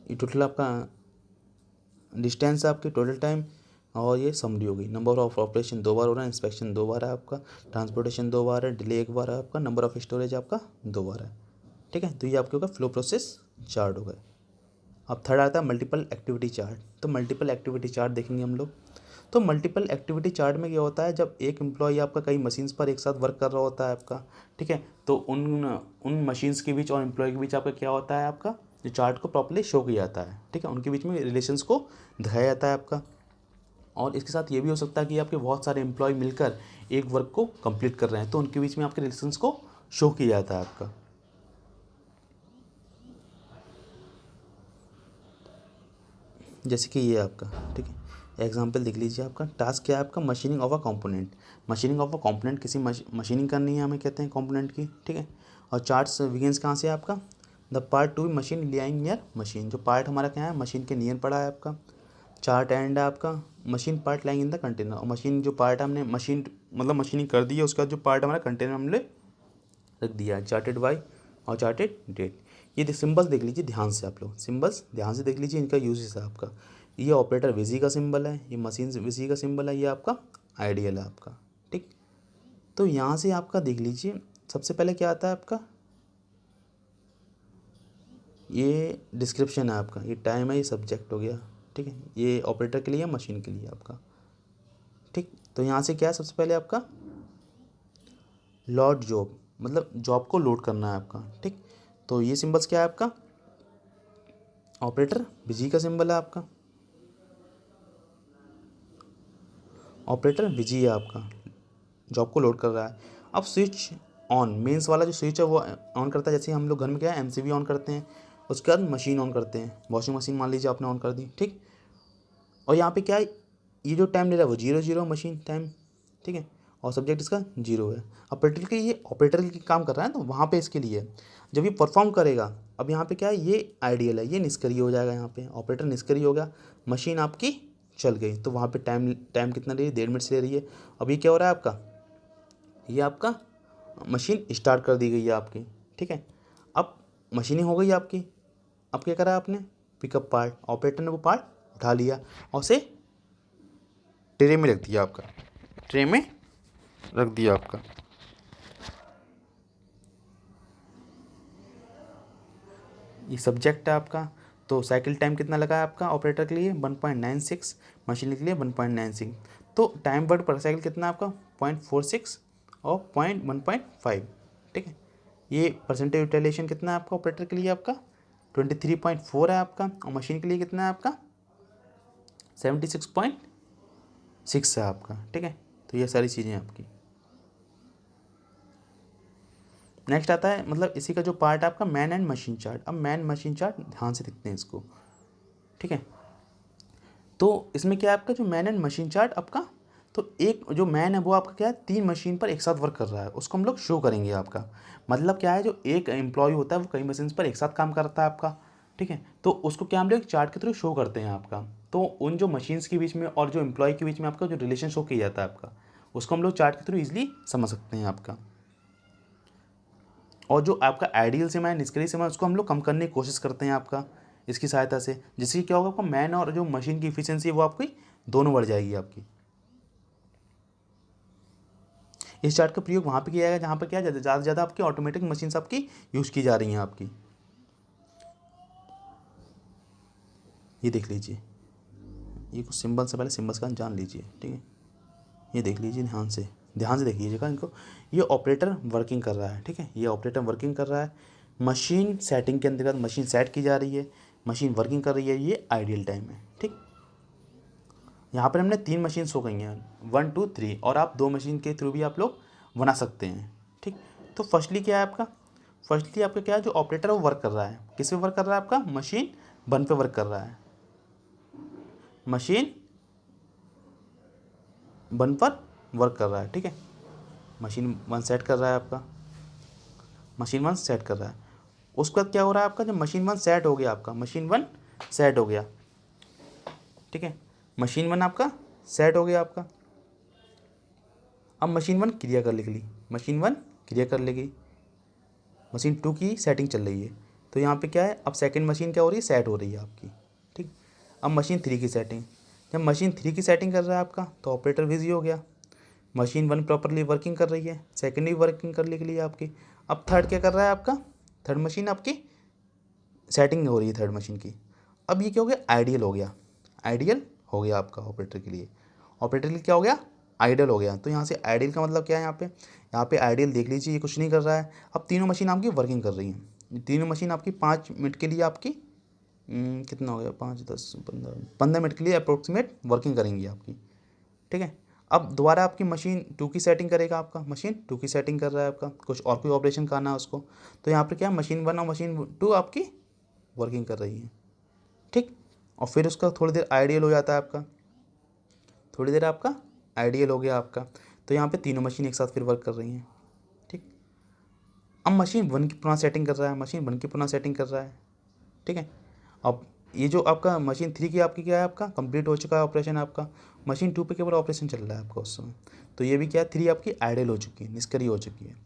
Speaker 1: ये टोटल आपका डिस्टेंस है आपकी, टोटल टाइम, और ये समरी होगी। नंबर ऑफ ऑपरेशन 2 बार हो रहा है, इंस्पेक्शन 2 बार है आपका, ट्रांसपोर्टेशन 2 बार है, डिले 1 बार है आपका, नंबर ऑफ स्टोरेज आपका 2 बार है, ठीक है। तो ये आपके होगा फ्लो प्रोसेस चार्ट हो गए। अब थर्ड आता है मल्टीपल एक्टिविटी चार्ट। तो मल्टीपल एक्टिविटी चार्ट देखेंगे हम लोग। तो मल्टीपल एक्टिविटी चार्ट में क्या होता है, जब एक एम्प्लॉय आपका कई मशीन्स पर एक साथ वर्क कर रहा होता है आपका, ठीक है, तो उन मशीन्स के बीच और एम्प्लॉय के बीच आपका क्या होता है, आपका जो चार्ट को प्रॉपर्ली शो किया जाता है, ठीक है, उनके बीच में रिलेशंस को दिखाया जाता है आपका। और इसके साथ ये भी हो सकता है कि आपके बहुत सारे एम्प्लॉय मिलकर एक वर्क को कंप्लीट कर रहे हैं, तो उनके बीच में आपके रिलेशंस को शो किया जाता है आपका। जैसे कि ये आपका, ठीक है, एग्जांपल देख लीजिए। आपका टास्क क्या है, आपका machining of a component. Machining of a component, किसी मशीनिंग करनी है हमें, कहते हैं कंपोनेंट की, ठीक है। और चार्ट्स बिगिंस कहाँ से है आपका, the part to be machine lying near machine, जो पार्ट हमारा क्या है, मशीन के नियर पड़ा है आपका। चार्ट एंड है आपका machine part lying in the container, और मशीन जो पार्ट हमने मशीन मतलब मशीनिंग कर दी है, उसका जो पार्ट हमारा कंटेनर हमने रख दिया है, चार्टेड बाई और चार्टेड डेट। ये सिंबल्स देख लीजिए ध्यान से, आप लोग सिंबल्स ध्यान से देख लीजिए, इनका यूजेस है आपका। ये ऑपरेटर विजी का सिंबल है, ये मशीन विजी का सिंबल है, ये आपका आइडियल है आपका, ठीक। तो यहाँ से आपका देख लीजिए, सबसे पहले क्या आता है आपका, ये डिस्क्रिप्शन है आपका, ये टाइम है, ये सब्जेक्ट हो गया, ठीक है, ये ऑपरेटर के लिए, मशीन के लिए आपका, ठीक। तो यहाँ से क्या है, सबसे पहले आपका लोड जॉब, मतलब जॉब को लोड करना है आपका, ठीक। तो ये सिंबल्स क्या है आपका, ऑपरेटर बिजी का सिंबल है आपका, ऑपरेटर बिजी है आपका, जॉब को लोड कर रहा है। अब स्विच ऑन, मेंस वाला जो स्विच है वो ऑन करता है, जैसे हम लोग घर में क्या है, एमसीबी ऑन करते हैं, उसके बाद मशीन ऑन करते हैं, वॉशिंग मशीन मान लीजिए आपने ऑन कर दी, ठीक। और यहाँ पे क्या है, ये जो टाइम ले रहा है वो 0 0 मशीन टाइम, ठीक है, और सब्जेक्ट इसका 0 है। ऑपरेटर के ये ऑपरेटर के काम कर रहा है, तो वहाँ पे इसके लिए जब ये परफॉर्म करेगा, अब यहाँ पे क्या है, ये आइडियल है, ये निष्क्रिय हो जाएगा, यहाँ पे ऑपरेटर निष्क्रिय हो गया, मशीन आपकी चल गई, तो वहाँ पे टाइम टाइम कितना ले रही है, 1.5 मिनट से ले रही है। अब ये क्या हो रहा है आपका, ये आपका मशीन स्टार्ट कर दी गई है आपकी, ठीक है। अब मशीनिंग हो गई आपकी, अब क्या करा आपने, पिकअप पार्ट, ऑपरेटर ने वो पार्ट उठा लिया और उसे ट्रे में रख दिया आपका, ट्रे में रख दिया आपका। ये सब्जेक्ट है आपका। तो साइकिल टाइम कितना लगा है आपका ऑपरेटर के लिए, 1.96, मशीन के लिए 1.96। तो टाइम वर्ड पर साइकिल कितना है आपका, 0.46 और 1.5, ठीक है। ये परसेंटेज यूटिलाइजेशन कितना है आपका ऑपरेटर के लिए, आपका 23.4 है आपका, और मशीन के लिए कितना है आपका 76.6 है आपका, ठीक है। तो ये सारी चीज़ें आपकी। नेक्स्ट आता है, मतलब इसी का जो पार्ट है आपका मैन एंड मशीन चार्ट। अब मैन मशीन चार्ट ध्यान से देखते हैं इसको, ठीक है। तो इसमें क्या है आपका जो मैन एंड मशीन चार्ट आपका, तो एक जो मैन है वो आपका क्या है, 3 मशीन पर एक साथ वर्क कर रहा है, उसको हम लोग शो करेंगे आपका। मतलब क्या है, जो एक एम्प्लॉय होता है वो कई मशीन पर एक साथ काम करता है आपका, ठीक है। तो उसको क्या हम लोग चार्ट के थ्रू शो करते हैं आपका। तो उन जो मशीन्स के बीच में और जो एम्प्लॉय के बीच में आपका जो रिलेशन शो किया जाता है आपका, उसको हम लोग चार्ट के थ्रू ईजिली समझ सकते हैं आपका। और जो आपका आइडियल समय है, निष्क्रिय समय, उसको हम लोग कम करने की कोशिश करते हैं आपका इसकी सहायता से, जिससे क्या होगा, आपका मैन और जो मशीन की इफिशिएंसी है वो आपकी दोनों बढ़ जाएगी आपकी। इस चार्ट का प्रयोग वहाँ पे किया जाएगा जहाँ पर क्या ज़्यादा से ज़्यादा आपकी ऑटोमेटिक मशीन्स आपकी यूज़ की जा रही हैं आपकी। ये देख लीजिए, ये कुछ सिंबल से पहले सिंबल्स का जान लीजिए, ठीक है। ये देख लीजिए ध्यान से देखिएगा इनको। ये ऑपरेटर वर्किंग कर रहा है, ठीक है, ये ऑपरेटर वर्किंग कर रहा है। मशीन सेटिंग के अंतर्गत मशीन सेट की जा रही है, मशीन वर्किंग कर रही है, ये आइडियल टाइम है, ठीक। यहाँ पर हमने 3 मशीन शो गई हैं, 1 2 3, और आप 2 मशीन के थ्रू भी आप लोग बना सकते हैं, ठीक। तो फर्स्टली क्या है आपका, फर्स्टली आपका क्या है, जो ऑपरेटर है वो वर्क कर रहा है, किस पे वर्क कर रहा है, आपका मशीन 1 पे वर्क कर रहा है, मशीन 1 पर वर्क कर रहा है, ठीक है। मशीन 1 सेट कर रहा है आपका, मशीन 1 सेट कर रहा है। उसके बाद क्या हो रहा है आपका, जब मशीन 1 सेट हो गया, आपका मशीन 1 सेट हो गया, ठीक है, मशीन 1 आपका सेट हो गया आपका। अब मशीन 1 क्रिया कर लेगी, मशीन 1 क्रिया कर लेगी, मशीन 2 की सेटिंग चल रही है। तो यहाँ पे क्या है, अब सेकंड मशीन क्या हो रही है, सेट हो रही है आपकी, ठीक। अब मशीन 3 की सेटिंग, जब मशीन 3 की सेटिंग कर रहा है आपका, तो ऑपरेटर बिजी हो गया। मशीन 1 प्रॉपरली वर्किंग कर रही है, सेकंड भी वर्किंग करने के लिए आपकी। अब थर्ड क्या कर रहा है आपका, थर्ड मशीन आपकी सेटिंग हो रही है, थर्ड मशीन की। अब ये क्या हो गया, आइडियल हो गया, आइडियल हो गया आपका ऑपरेटर के लिए, ऑपरेटर के लिए क्या हो गया, आइडियल हो गया। तो यहाँ से आइडियल का मतलब क्या है, यहाँ पे आइडियल देख लीजिए, ये कुछ नहीं कर रहा है। अब तीनों मशीन आपकी वर्किंग कर रही हैं, तीनों मशीन आपकी 5 मिनट के लिए आपकी कितना हो गया, 5 10 15 मिनट के लिए अप्रोक्सीमेट वर्किंग करेंगी आपकी, ठीक है। अब दोबारा आपकी मशीन 2 की सेटिंग करेगा, आपका मशीन 2 की सेटिंग कर रहा है आपका, कुछ और कोई ऑपरेशन करना है उसको। तो यहाँ पर क्या है, मशीन 1 और मशीन 2 आपकी वर्किंग कर रही है, ठीक। और फिर उसका थोड़ी देर आइडियल हो जाता है आपका, थोड़ी देर आपका आइडियल हो गया आपका। तो यहाँ पे तीनों मशीन एक साथ फिर वर्क कर रही हैं, ठीक। अब मशीन 1 की पुनः सेटिंग कर रहा है, मशीन 1 की पुनः सेटिंग कर रहा है, ठीक है। अब ये जो आपका मशीन 3 की आपकी क्या है, आपका कंप्लीट हो चुका है ऑपरेशन आपका, मशीन 2 पे केवल ऑपरेशन चल रहा है आपका उस समय। तो ये भी क्या है, 3 आपकी आइडियल हो चुकी है, निष्क्रिय हो चुकी है,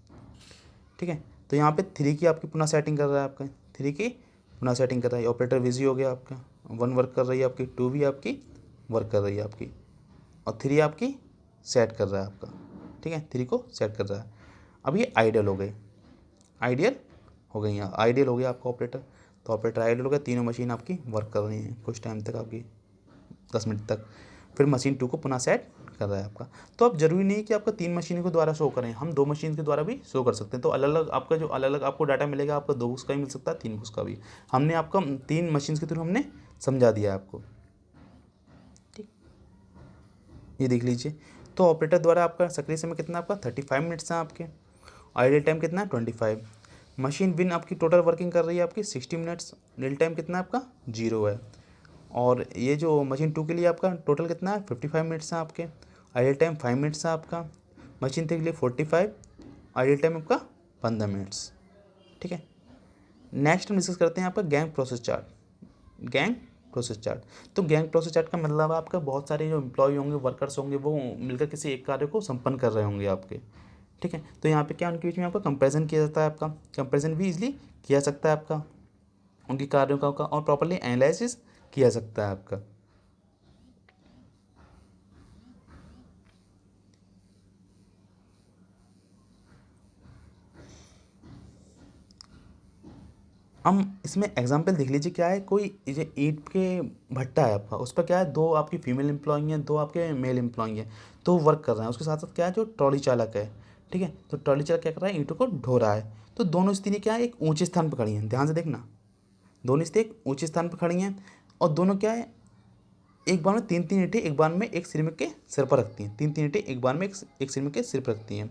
Speaker 1: ठीक है। तो यहाँ पे 3 की आपकी पुनः सेटिंग कर रहा है आपका, 3 की पुनः सेटिंग कर रहा है, ऑपरेटर बिजी हो गया आपका, 1 वर्क कर रही है आपकी, 2 भी आपकी वर्क कर रही है आपकी, और 3 आपकी सेट कर रहा है आपका, ठीक है, 3 को सेट कर रहा है। अब ये आइडियल हो गए, आइडियल हो गई, यहाँ आइडियल हो गया आपका ऑपरेटर। तो ऑपरेटर आइडियल हो गया, तीनों मशीन आपकी वर्क कर रही हैं कुछ टाइम तक, आपकी 10 मिनट तक। फिर मशीन 2 को पुनः सेट कर रहा है आपका। तो अब जरूरी नहीं है कि आपका 3 मशीन के द्वारा शो करें, हम 2 मशीन के द्वारा भी शो कर सकते हैं। तो अलग अलग आपका जो अलग अलग आपको डाटा मिलेगा, आपको 2 उसका भी मिल सकता है, 3 उसका भी। हमने आपका 3 मशीन के थ्रू हमने समझा दिया आपको, ठीक। ये देख लीजिए, तो ऑपरेटर द्वारा आपका सक्रिय समय कितना, आपका 35 मिनट्स है आपके, आइडियल टाइम कितना है 25। मशीन 1 आपकी टोटल वर्किंग कर रही है आपकी 60 मिनट्स, रियल टाइम कितना है आपका 0 है। और ये जो मशीन 2 के लिए आपका टोटल कितना है 55 मिनट्स है आपके, आइडियल टाइम 5 मिनट्स है आपका। मशीन 3 के लिए 45, आइडियल टाइम आपका 15 मिनट्स, ठीक है। नेक्स्ट हम डिस्कस करते हैं आपका gang process chart, gang process chart. तो गैंग प्रोसेस चार्ट का मतलब आपका बहुत सारे जो एम्प्लॉय होंगे, वर्कर्स होंगे, वो मिलकर किसी एक कार्य को संपन्न कर रहे होंगे आपके, ठीक है। तो यहाँ पे क्या उनके बीच में आपका कंपैरिजन किया जाता है, आपका कंपैरिजन भी इजीली किया सकता है आपका, उनकी कार्यों का और प्रॉपर्ली एनालिसिस किया सकता है आपका। हम इसमें एग्जांपल देख लीजिए, क्या है, कोई ये ईंट के भट्टा है आपका, उस पर क्या है, 2 आपकी फीमेल एम्प्लॉई हैं, 2 आपके मेल एम्प्लॉई हैं, तो वर्क कर रहे हैं। उसके साथ साथ क्या है, जो ट्रॉली चालक है, ठीक है, तो ट्रॉली चालक क्या कर रहा है, ईंटों को ढो रहा है। तो दोनों स्त्रियाँ क्या है, एक ऊंचे स्थान पर खड़ी हैं, ध्यान से देखना, दोनों स्त्रियाँ एक ऊंचे स्थान पर खड़ी हैं, और दोनों क्या है, एक बार में 3 3 ईंटें एक बार में एक श्रमिक के सिर पर रखती हैं, 3 3 ईंटें एक बार में एक श्रमिक के सिर पर रखती हैं,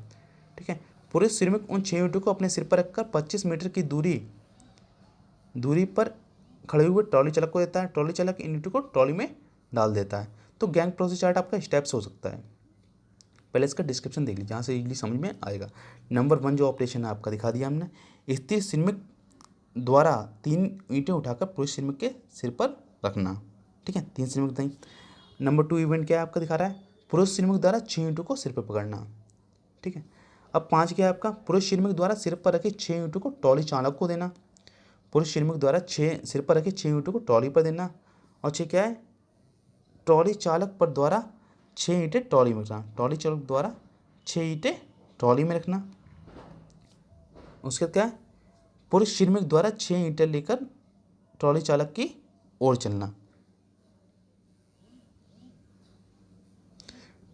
Speaker 1: ठीक है। पूरे श्रमिक उन 6 ईंटों को अपने सिर पर रखकर 25 मीटर की दूरी पर खड़े हुए ट्रॉली चालक को देता है, ट्रॉली चालक इन ईंटों को ट्रॉली में डाल देता है। तो गैंग प्रोसेस चार्ट आपका स्टेप्स हो सकता है। पहले इसका डिस्क्रिप्शन देख लीजिए, जहाँ से इजीली समझ में आएगा। नंबर 1 जो ऑपरेशन है आपका दिखा दिया हमने, स्थिर श्रमिक द्वारा 3 ईंटें उठाकर पुरुष श्रमिक के सिर पर रखना, ठीक है, 3 श्रमिक नहीं। नंबर 2 इवेंट क्या है आपका दिखा रहा है, पुरुष श्रमिक द्वारा 6 ईंटों को सिर पर पकड़ना, ठीक है। अब 5 क्या है आपका, पुरुष श्रमिक द्वारा सिर पर रखे 6 ईंटों को ट्रॉली चालक को देना, पुरुष श्रमिक द्वारा 6 सिर पर रखे 6 ईंटों को ट्रॉली पर देना। और 6 क्या है, ट्रॉली चालक पर द्वारा 6 ईंटें ट्रॉली में रखना, ट्रॉली चालक द्वारा 6 ईंटें ट्रॉली में रखना। उसके बाद क्या है, पुरुष श्रमिक द्वारा 6 ईंटें लेकर ट्रॉली चालक की ओर चलना,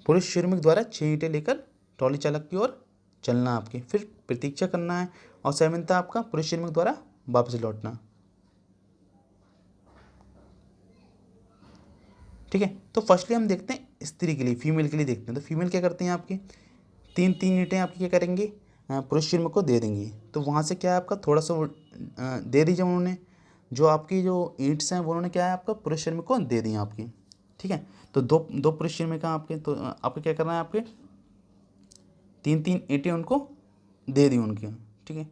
Speaker 1: पुरुष श्रमिक द्वारा 6 ईंटें लेकर ट्रॉली चालक की ओर चलना आपकी, फिर प्रतीक्षा करना है। और 7 था आपका पुरुष श्रमिक द्वारा वापस लौटना। ठीक है, तो फर्स्टली हम देखते हैं स्त्री के लिए, फीमेल के लिए देखते हैं। तो फीमेल क्या करती हैं आपकी, 3 ईंटें आपकी क्या करेंगी, पुरुष श्रमिक को दे देंगी। तो वहाँ से क्या है आपका थोड़ा सा दे दीजिए उन्होंने, जो आपकी जो ईंट्स हैं वो उन्होंने क्या है आपका पुरुष श्रमिक को दे दी आपकी। ठीक है, तो दो पुरुष श्रमिक हैं आपके, तो आपको क्या करना है, आपके 3 ईंटें उनको दे दी उनकी। ठीक है,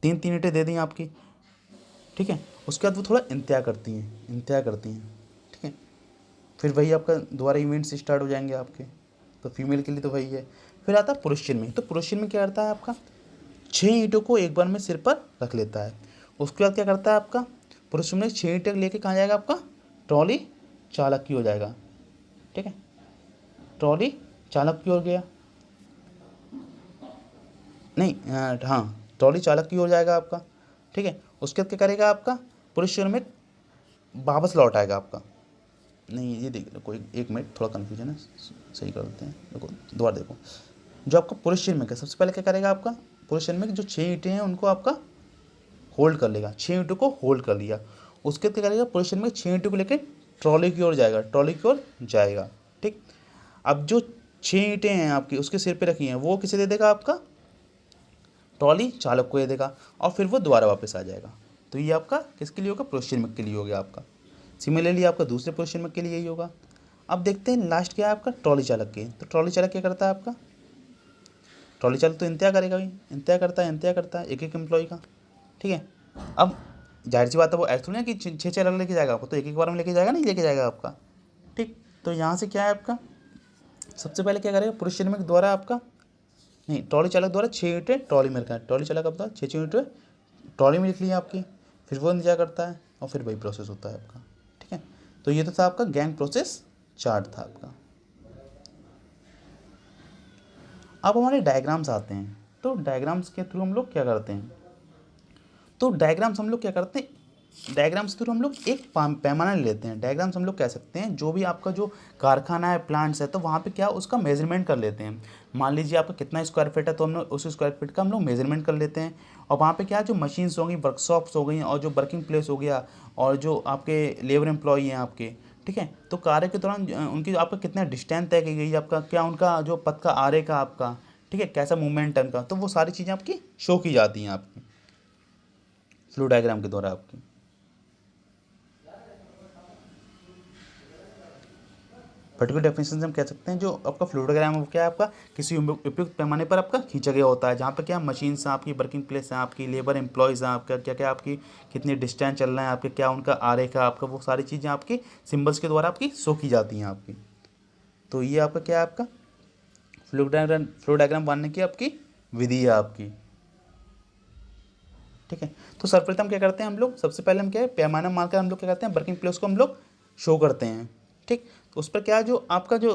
Speaker 1: 3 ईंटें दे दी आपकी। ठीक है, उसके बाद वो थोड़ा इंतजार करती हैं। ठीक है, फिर वही आपका दोबारा इवेंट्स स्टार्ट हो जाएंगे आपके। तो फीमेल के लिए तो वही है। फिर आता है पुरुष श्रमिक। तो पुरुष श्रमिक क्या करता है आपका, 6 ईंटों को एक बार में सिर पर रख लेता है। उसके बाद क्या करता है आपका पुरुष श्रमिक 6 ईंटें लेके कहाँ जाएगा आपका, ट्रॉली चालक की ओर जाएगा। ठीक है, ट्रॉली चालक की ओर गया, नहीं हाँ ट्रॉली चालक की ओर जाएगा आपका। ठीक है, उसके बाद क्या करेगा आपका पुरुष श्रमिक वापस लौट आएगा आपका। नहीं ये देख कोई एक मिनट, थोड़ा कन्फ्यूजन है, सही कर देते हैं। देखो दोबारा देखो, जो आपका पुरुष श्रमिक है सबसे पहले क्या करेगा आपका पुरुष श्रमिक, जो 6 ईंटें हैं उनको आपका होल्ड कर लेगा, 6 ईंटों को होल्ड कर लिया। उसके बाद क्या करेगा पुरुष श्रमिक 6 ईंटों को लेकर ट्रॉली की ओर जाएगा। ठीक, अब जो 6 ईंटें हैं आपकी उसके सिर पे रखी हैं वो किसे दे देगा आपका, ट्रॉली चालक को दे देगा, और फिर वो दोबारा वापस आ जाएगा। तो ये आपका किसके लिए होगा, पुरुष श्रमिक के लिए हो गया आपका। सिमिलरली आपका दूसरे पुरुष श्रमिक के लिए यही होगा। अब देखते हैं लास्ट क्या है आपका ट्रॉली चालक के। तो ट्रॉली चालक क्या करता है आपका, ट्रॉली चालक तो इंतजार करेगा भाई, इंतजार करता है एक एक एम्प्लॉय का। ठीक है, अब जाहिर सी बात है वो ऐसा थोड़ी ना कि 6 अलग लेके जाएगा आपको, तो एक बार में लेके जाएगा, नहीं लेके जाएगा आपका। ठीक, तो यहाँ से क्या है आपका सबसे पहले क्या करेगा पुरुष श्रमिक द्वारा आपका, नहीं ट्रॉली चालक द्वारा 6 ईंटें ट्रॉली में रखा, ट्रॉली चालक अपना 6 ईंटें ट्रॉली में लिख लिया आपकी, फिर वो इंतजार करता है और फिर वही प्रोसेस होता है आपका। ठीक है, तो ये तो था आपका गैंग प्रोसेस चार्ट था आपका। अब हमारे डायग्राम्स आते हैं। तो डायग्राम्स के थ्रू हम लोग क्या करते हैं, डायग्राम्स के थ्रू हम लोग एक पैमाना ले लेते हैं। डायग्राम्स हम लोग कह सकते हैं जो भी आपका जो कारखाना है, प्लांट्स है, तो वहाँ पे क्या उसका मेजरमेंट कर लेते हैं। मान लीजिए आपका कितना स्क्वायर फीट है, तो हम लोग उस स्क्वायर फीट का हम लोग मेजरमेंट कर लेते हैं। और वहाँ पे क्या जो मशीन्स होंगी, वर्कशॉप्स हो गई, और जो वर्किंग प्लेस हो गया, और जो आपके लेबर एम्प्लॉई हैं आपके, ठीक है, तो कार्य के दौरान उनकी आपका कितना डिस्टेंस तय की गई है, आपका क्या उनका जो पथ का आरे का आपका, ठीक है, कैसा मूवमेंट है उनका, तो वो सारी चीज़ें आपकी शो की जाती हैं आपकी फ्लो डायग्राम के द्वारा आपकी। पर्टिकुलर डेफिनेशन से हम कह सकते हैं जो आपका फ्लो डायग्राम है वो क्या है आपका किसी उपयुक्त पैमाने पर आपका खींचा गया होता है, जहाँ पे क्या मशीन्स हैं आपकी, वर्किंग प्लेस हैं आपकी, लेबर एम्प्लॉयज़ हैं आपका, क्या क्या आपकी कितनी डिस्टेंस चल रहे हैं आपके, क्या उनका आरेख है आपका, वो सारी चीज़ें आपकी सिम्बल्स के द्वारा आपकी शो की जाती हैं आपकी। तो ये आपका क्या है आपका फ्लो डायग्राम बनने की आपकी विधि है आपकी। ठीक है, तो सर्वप्रथम क्या करते हैं हम लोग, सबसे पहले हम क्या है पैमाना मानकर हम लोग क्या करते हैं वर्किंग प्लेस को हम लोग शो करते हैं। ठीक, तो उस पर क्या है जो आपका जो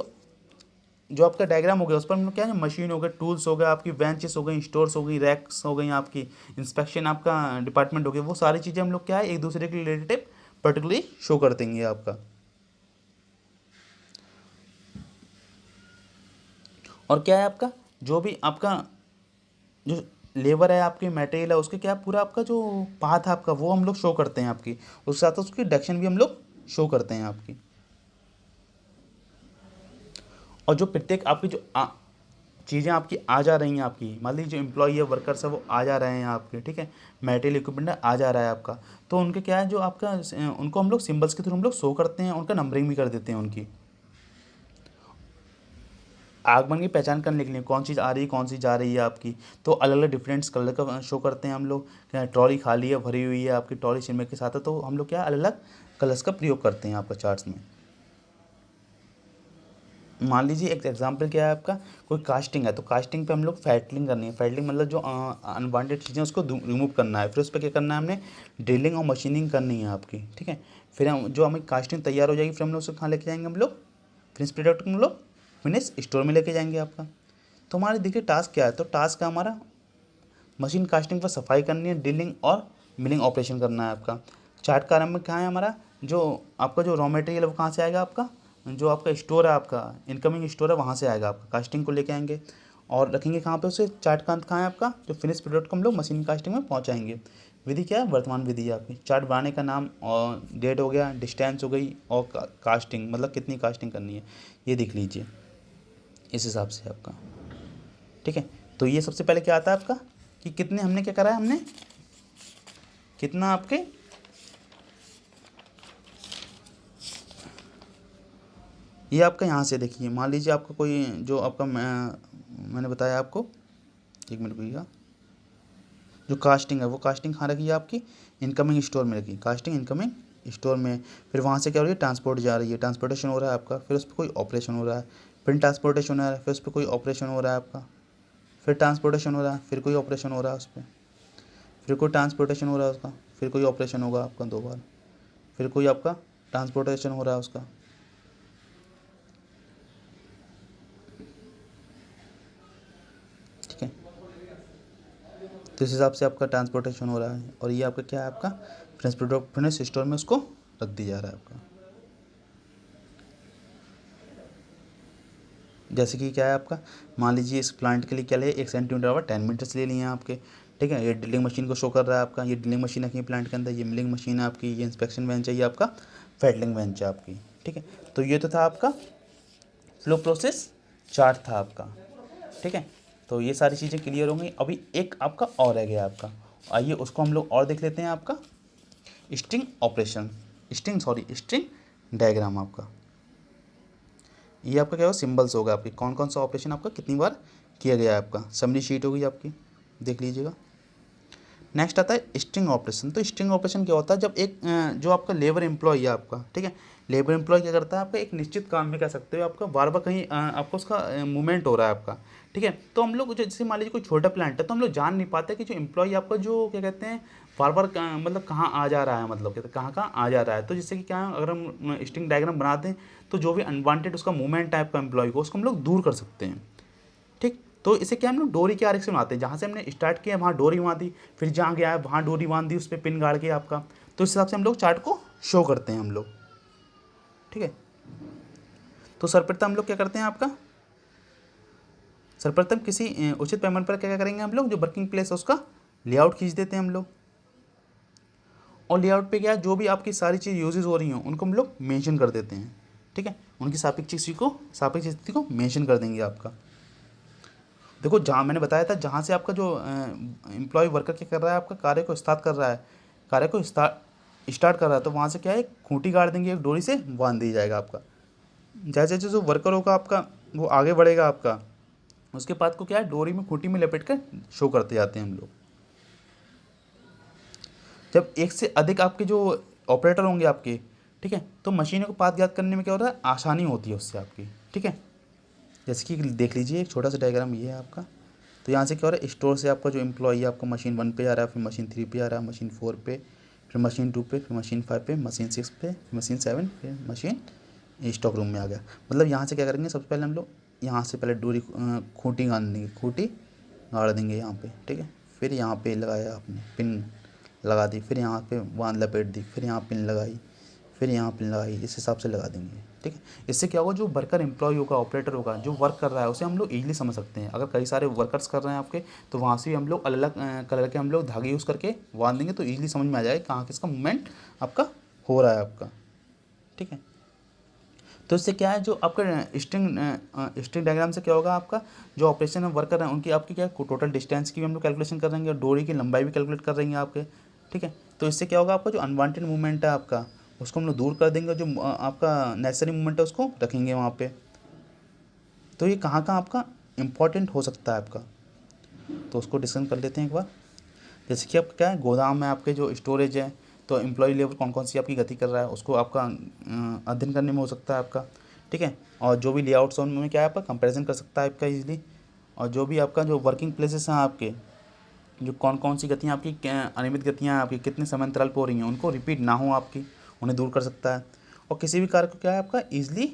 Speaker 1: आपका डायग्राम हो गया उस पर हम लोग क्या है मशीन हो गए, टूल्स हो गए, आपकी बेंचेस हो गई, स्टोर्स हो गई, रैक्स हो गई, आपकी इंस्पेक्शन आपका डिपार्टमेंट हो गया, वो सारी चीज़ें हम लोग क्या है एक दूसरे के रिलेटेड पर्टिकुलरली शो कर देंगे आपका। और क्या है आपका जो भी आपका जो लेबर है आपकी, मटेरियल है, उसके क्या पूरा आपका जो पाथ है आपका वो हम लोग शो करते हैं आपकी, उसके साथ उसकी डायरेक्शन भी हम लोग शो करते हैं आपकी। और जो प्रत्येक आपकी जो चीज़ें आपकी आ जा रही हैं आपकी, मान लीजिए जो एम्प्लॉई है, वर्कर्स है, वो आ जा रहे हैं आपके, ठीक है, मटेरियल इक्विपमेंट आ जा रहा है आपका, तो उनके क्या है जो आपका उनको हम लोग सिम्बल्स के थ्रू हम लोग शो करते हैं, उनका नंबरिंग भी कर देते हैं उनकी। आगमन की पहचान करने के लिए कौन चीज़ आ रही है कौन सी जा रही है आपकी, तो अलग अलग डिफरेंट कलर का शो करते हैं हम लोग। क्या ट्रॉली खाली है, भरी हुई है आपकी, ट्रॉली श्रमिक के साथ है, तो हम लोग क्या अलग अलग कलर्स का प्रयोग करते हैं आपका चार्ट्स में। मान लीजिए एक एग्जांपल क्या है आपका कोई कास्टिंग है, तो कास्टिंग पे हम लोग फैटलिंग करनी है। फैटलिंग मतलब जो अनवांटेड चीज़ें उसको रिमूव करना है, फिर उस पर क्या करना है हमने ड्रिलिंग और मशीनिंग करनी है आपकी। ठीक है, फिर हम जो हमें कास्टिंग तैयार हो जाएगी फिर हम लोग उसको कहाँ लेके जाएंगे, हम लोग फिनिश प्रोडक्ट को हम लोग फिनिश स्टोर में लेके जाएंगे आपका। तो हमारे देखिए टास्क क्या है, तो टास्क है हमारा मशीन कास्टिंग पर सफाई करनी है, ड्रिलिंग और मिलिंग ऑपरेशन करना है आपका। चार्ट का आरंभ में कहाँ है हमारा जो आपका जो रॉ मटेरियल है वो कहाँ से आएगा आपका जो आपका स्टोर है, आपका इनकमिंग स्टोर है, वहाँ से आएगा आपका। कास्टिंग को लेके आएंगे और रखेंगे कहाँ पे उसे, चार्ट का अंत कहाँ है आपका, जो फिनिश प्रोडक्ट को हम लोग मशीन कास्टिंग में पहुँचाएंगे। विधि क्या है, वर्तमान विधि है आपकी। चार्ट बनाने का नाम और डेट हो गया, डिस्टेंस हो गई, और कास्टिंग मतलब कितनी कास्टिंग करनी है ये देख लीजिए इस हिसाब से आपका। ठीक है, तो ये सबसे पहले क्या आता है आपका कि कितने हमने क्या करा है, हमने कितना आपके ये आपका यहाँ से देखिए, मान लीजिए आपका कोई जो आपका मैंने बताया आपको, एक मिनट रुकिएगा, जो कास्टिंग है वो कास्टिंग कहाँ रखी है आपकी, इनकमिंग स्टोर में रखी, कास्टिंग इनकमिंग स्टोर में। फिर वहाँ से क्या हो रही है, ट्रांसपोर्ट जा रही है, ट्रांसपोर्टेशन हो रहा है आपका, फिर उस पर कोई ऑपरेशन हो रहा है, फिर ट्रांसपोर्टेशन हो रहा है, फिर उस पर कोई ऑपरेशन हो रहा है आपका, फिर ट्रांसपोर्टेशन हो रहा है, फिर कोई ऑपरेशन हो रहा है उस पर, फिर कोई ट्रांसपोर्टेशन हो रहा है उसका, फिर कोई ऑपरेशन होगा आपका 2 बार, फिर कोई आपका ट्रांसपोर्टेशन हो रहा है उसका। ठीक है, तो इस हिसाब से आपका ट्रांसपोर्टेशन हो रहा है, और ये आपका क्या है, आपका फिनिश प्रोडक्ट फिनिश स्टोर में उसको रख दिया जा रहा है आपका। जैसे कि क्या है आपका, मान लीजिए इस प्लांट के लिए क्या ले, 1 सेंटीमीटर और 10 मीटर्स ले लिए हैं आपके। ठीक है, ये ड्रिलिंग मशीन को शो कर रहा है आपका, ये ड्रिलिंग मशीन रखी है प्लांट के अंदर, ये मिलिंग मशीन है आपकी, ये इंस्पेक्शन बेंच है, ये आपका फेटलिंग बेंच है आपकी। ठीक है, तो ये तो था आपका फ्लो प्रोसेस चार्ट था आपका। ठीक है, तो ये सारी चीज़ें क्लियर होंगी। अभी एक आपका और रह गया आपका, आइए उसको हम लोग और देख लेते हैं। आपका स्ट्रिंग ऑपरेशन, स्ट्रिंग डायग्राम आपका, ये आपका क्या होगा, सिंबल्स होगा आपके, कौन कौन सा ऑपरेशन आपका कितनी बार किया गया है आपका। समरी शीट होगी आपकी, देख लीजिएगा। नेक्स्ट आता है स्ट्रिंग ऑपरेशन। तो स्ट्रिंग ऑपरेशन क्या होता है, जब एक जो आपका लेबर एम्प्लॉय है आपका, ठीक है, लेबर एम्प्लॉय क्या करता है आपका, एक निश्चित काम में कह सकते हो आपका बार बार कहीं आपको उसका मूवमेंट हो रहा है आपका। ठीक है, तो हम लोग जैसे मान लीजिए कोई छोटा प्लांट है, तो हम लोग जान नहीं पाते कि जो एम्प्लॉय आपका जो क्या कहते हैं बार बार मतलब कहाँ आ जा रहा है, मतलब कहते हैं कहाँ कहाँ आ जा रहा है। तो जिससे कि क्या है, अगर हम स्ट्रिंग डायग्राम बना दें तो जो भी अनवांटेड उसका मूवमेंट टाइप का एम्प्लॉय को, उसको हम लोग दूर कर सकते हैं। ठीक, तो इसे क्या हम लोग डोरी के आरेख से बनाते हैं, जहाँ से हमने स्टार्ट किया वहाँ डोरी बांध दी, फिर जहाँ गया है वहाँ डोरी बांध दी, उस पर पिन गाड़ के आपका। तो इस हिसाब से हम लोग चार्ट को शो करते हैं हम लोग। ठीक है, तो सर्वप्रथम हम लोग क्या करते हैं आपका, सर्वप्रथम किसी उचित पैमाने पर क्या क्या करेंगे हम लोग, जो वर्किंग प्लेस है उसका लेआउट खींच देते हैं हम लोग। और लेआउट पे क्या है, जो भी आपकी सारी चीज़ यूजेज हो रही हैं उनको हम लोग मेंशन कर देते हैं। ठीक है, उनकी सापेक्ष स्थिति को मेंशन कर देंगे आपका। देखो जहाँ मैंने बताया था, जहाँ से आपका जो एम्प्लॉय वर्कर क्या कर रहा है, आपका कार्य को स्टार्ट कर रहा है, कार्य को स्टार्ट कर रहा है, तो वहाँ से क्या है, खूंटी गाड़ देंगे, एक डोरी से बांध दी जाएगा आपका। जैसे जैसे जो वर्कर होगा आपका वो आगे बढ़ेगा आपका, उसके बाद को क्या है, डोरी में खूंटी में लपेट कर शो करते जाते हैं हम लोग। जब एक से अधिक आपके जो ऑपरेटर होंगे आपके, ठीक है, तो मशीनों को पाथ ज्ञात करने में क्या हो रहा है, आसानी होती है उससे आपकी। ठीक है, जैसे कि देख लीजिए एक छोटा सा डायग्राम ये है आपका। तो यहाँ से क्या हो रहा है, स्टोर से आपका जो एम्प्लॉई है आपका मशीन 1 पे आ रहा है, फिर मशीन 3 पे आ रहा है, मशीन 4 पे, फिर मशीन 2 पे, फिर मशीन 5 पे, मशीन 6 पे, फिर मशीन 7, फिर मशीन स्टॉक रूम में आ गया। मतलब यहाँ से क्या करेंगे, सबसे पहले हम लोग यहाँ से पहले डोरी खूंटी गाड़ देंगे, खूंटी गाड़ देंगे यहाँ पे। ठीक है, फिर यहाँ पे लगाया आपने पिन लगा दी, फिर यहाँ पे बांध लपेट दी, फिर यहाँ पिन लगाई, फिर यहाँ पिन लगाई, इस हिसाब से लगा देंगे। ठीक है, इससे क्या होगा, जो वर्कर एम्प्लॉय होगा, ऑपरेटर होगा, जो वर्क कर रहा है उसे हम लोग ईजिली समझ सकते हैं। अगर कई सारे वर्कर्स कर रहे हैं आपके, तो वहाँ से भी हम लोग अलग अलग कलर के हम लोग धागे यूज़ करके बांध देंगे, तो ईजिली समझ में आ जाएगा कहाँ किसका मूवमेंट आपका हो रहा है आपका। ठीक है, तो इससे क्या है, जो आपका स्ट्रिंग डायग्राम से क्या होगा, आपका जो ऑपरेशन में वर्कर हैं उनकी आपकी क्या टोटल डिस्टेंस की भी हम लोग कैलकुलेशन कर देंगे, और डोरी की लंबाई भी कैलकुलेट कर देंगे आपके। ठीक है, तो इससे क्या होगा, आपका जो अनवांटेड मूवमेंट है आपका उसको हम लोग दूर कर देंगे, जो आपका नेसेसरी मूवमेंट है उसको रखेंगे वहाँ पे। तो ये कहाँ कहाँ आपका इम्पॉर्टेंट हो सकता है आपका, तो उसको डिस्कस कर लेते हैं एक बार। जैसे कि आपका क्या है, गोदाम में आपके जो स्टोरेज है, तो एम्प्लॉय लेवल कौन कौन सी आपकी गति कर रहा है उसको आपका अध्ययन करने में हो सकता है आपका। ठीक है, और जो भी लेआउट्स हैं उनमें क्या है, आपका कंपैरिजन कर सकता है आपका ईजिली। और जो भी आपका जो वर्किंग प्लेसेस हैं आपके, जो कौन कौन सी गतियाँ आपकी अनियमित गतियाँ आपकी कितने समय अंतराल पर हो रही हैं, उनको रिपीट ना हो आपकी, उन्हें दूर कर सकता है। और किसी भी कार्य को क्या है, आपका ईजिली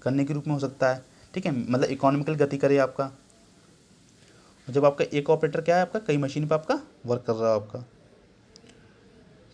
Speaker 1: करने के रूप में हो सकता है। ठीक है, मतलब इकोनॉमिकल गति करे आपका। जब आपका एक ऑपरेटर क्या है, आपका कई मशीन पर आपका वर्क कर रहा है आपका।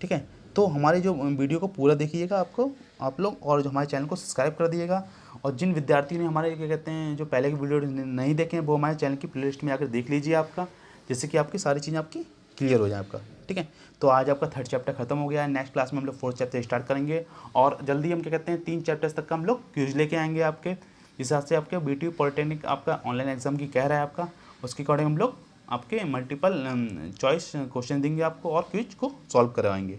Speaker 1: ठीक है, तो हमारे जो वीडियो को पूरा देखिएगा आपको आप लोग, और जो हमारे चैनल को सब्सक्राइब कर दिएगा। और जिन विद्यार्थियों ने हमारे क्या कहते हैं जो पहले की वीडियो नहीं देखे हैं वो हमारे चैनल की प्लेलिस्ट में आकर देख लीजिए आपका, जिससे कि आपकी सारी चीज़ें आपकी क्लियर हो जाए आपका। ठीक है, तो आज आपका 3rd चैप्टर खत्म हो गया है। नेक्स्ट क्लास में हम लोग 4th चैप्टर स्टार्ट करेंगे, और जल्दी हम क्या कहते हैं 3 चैप्टर्स तक का हम लोग क्यूज लेके आएंगे आपके, जिस हिसाब से आपके BTU पॉलिटेक्निक आपका ऑनलाइन एग्जाम की कह रहा है आपका, उसके अकॉर्डिंग हम लोग आपके मल्टीपल चॉइस क्वेश्चन देंगे आपको और क्विज को सॉल्व करवाएंगे।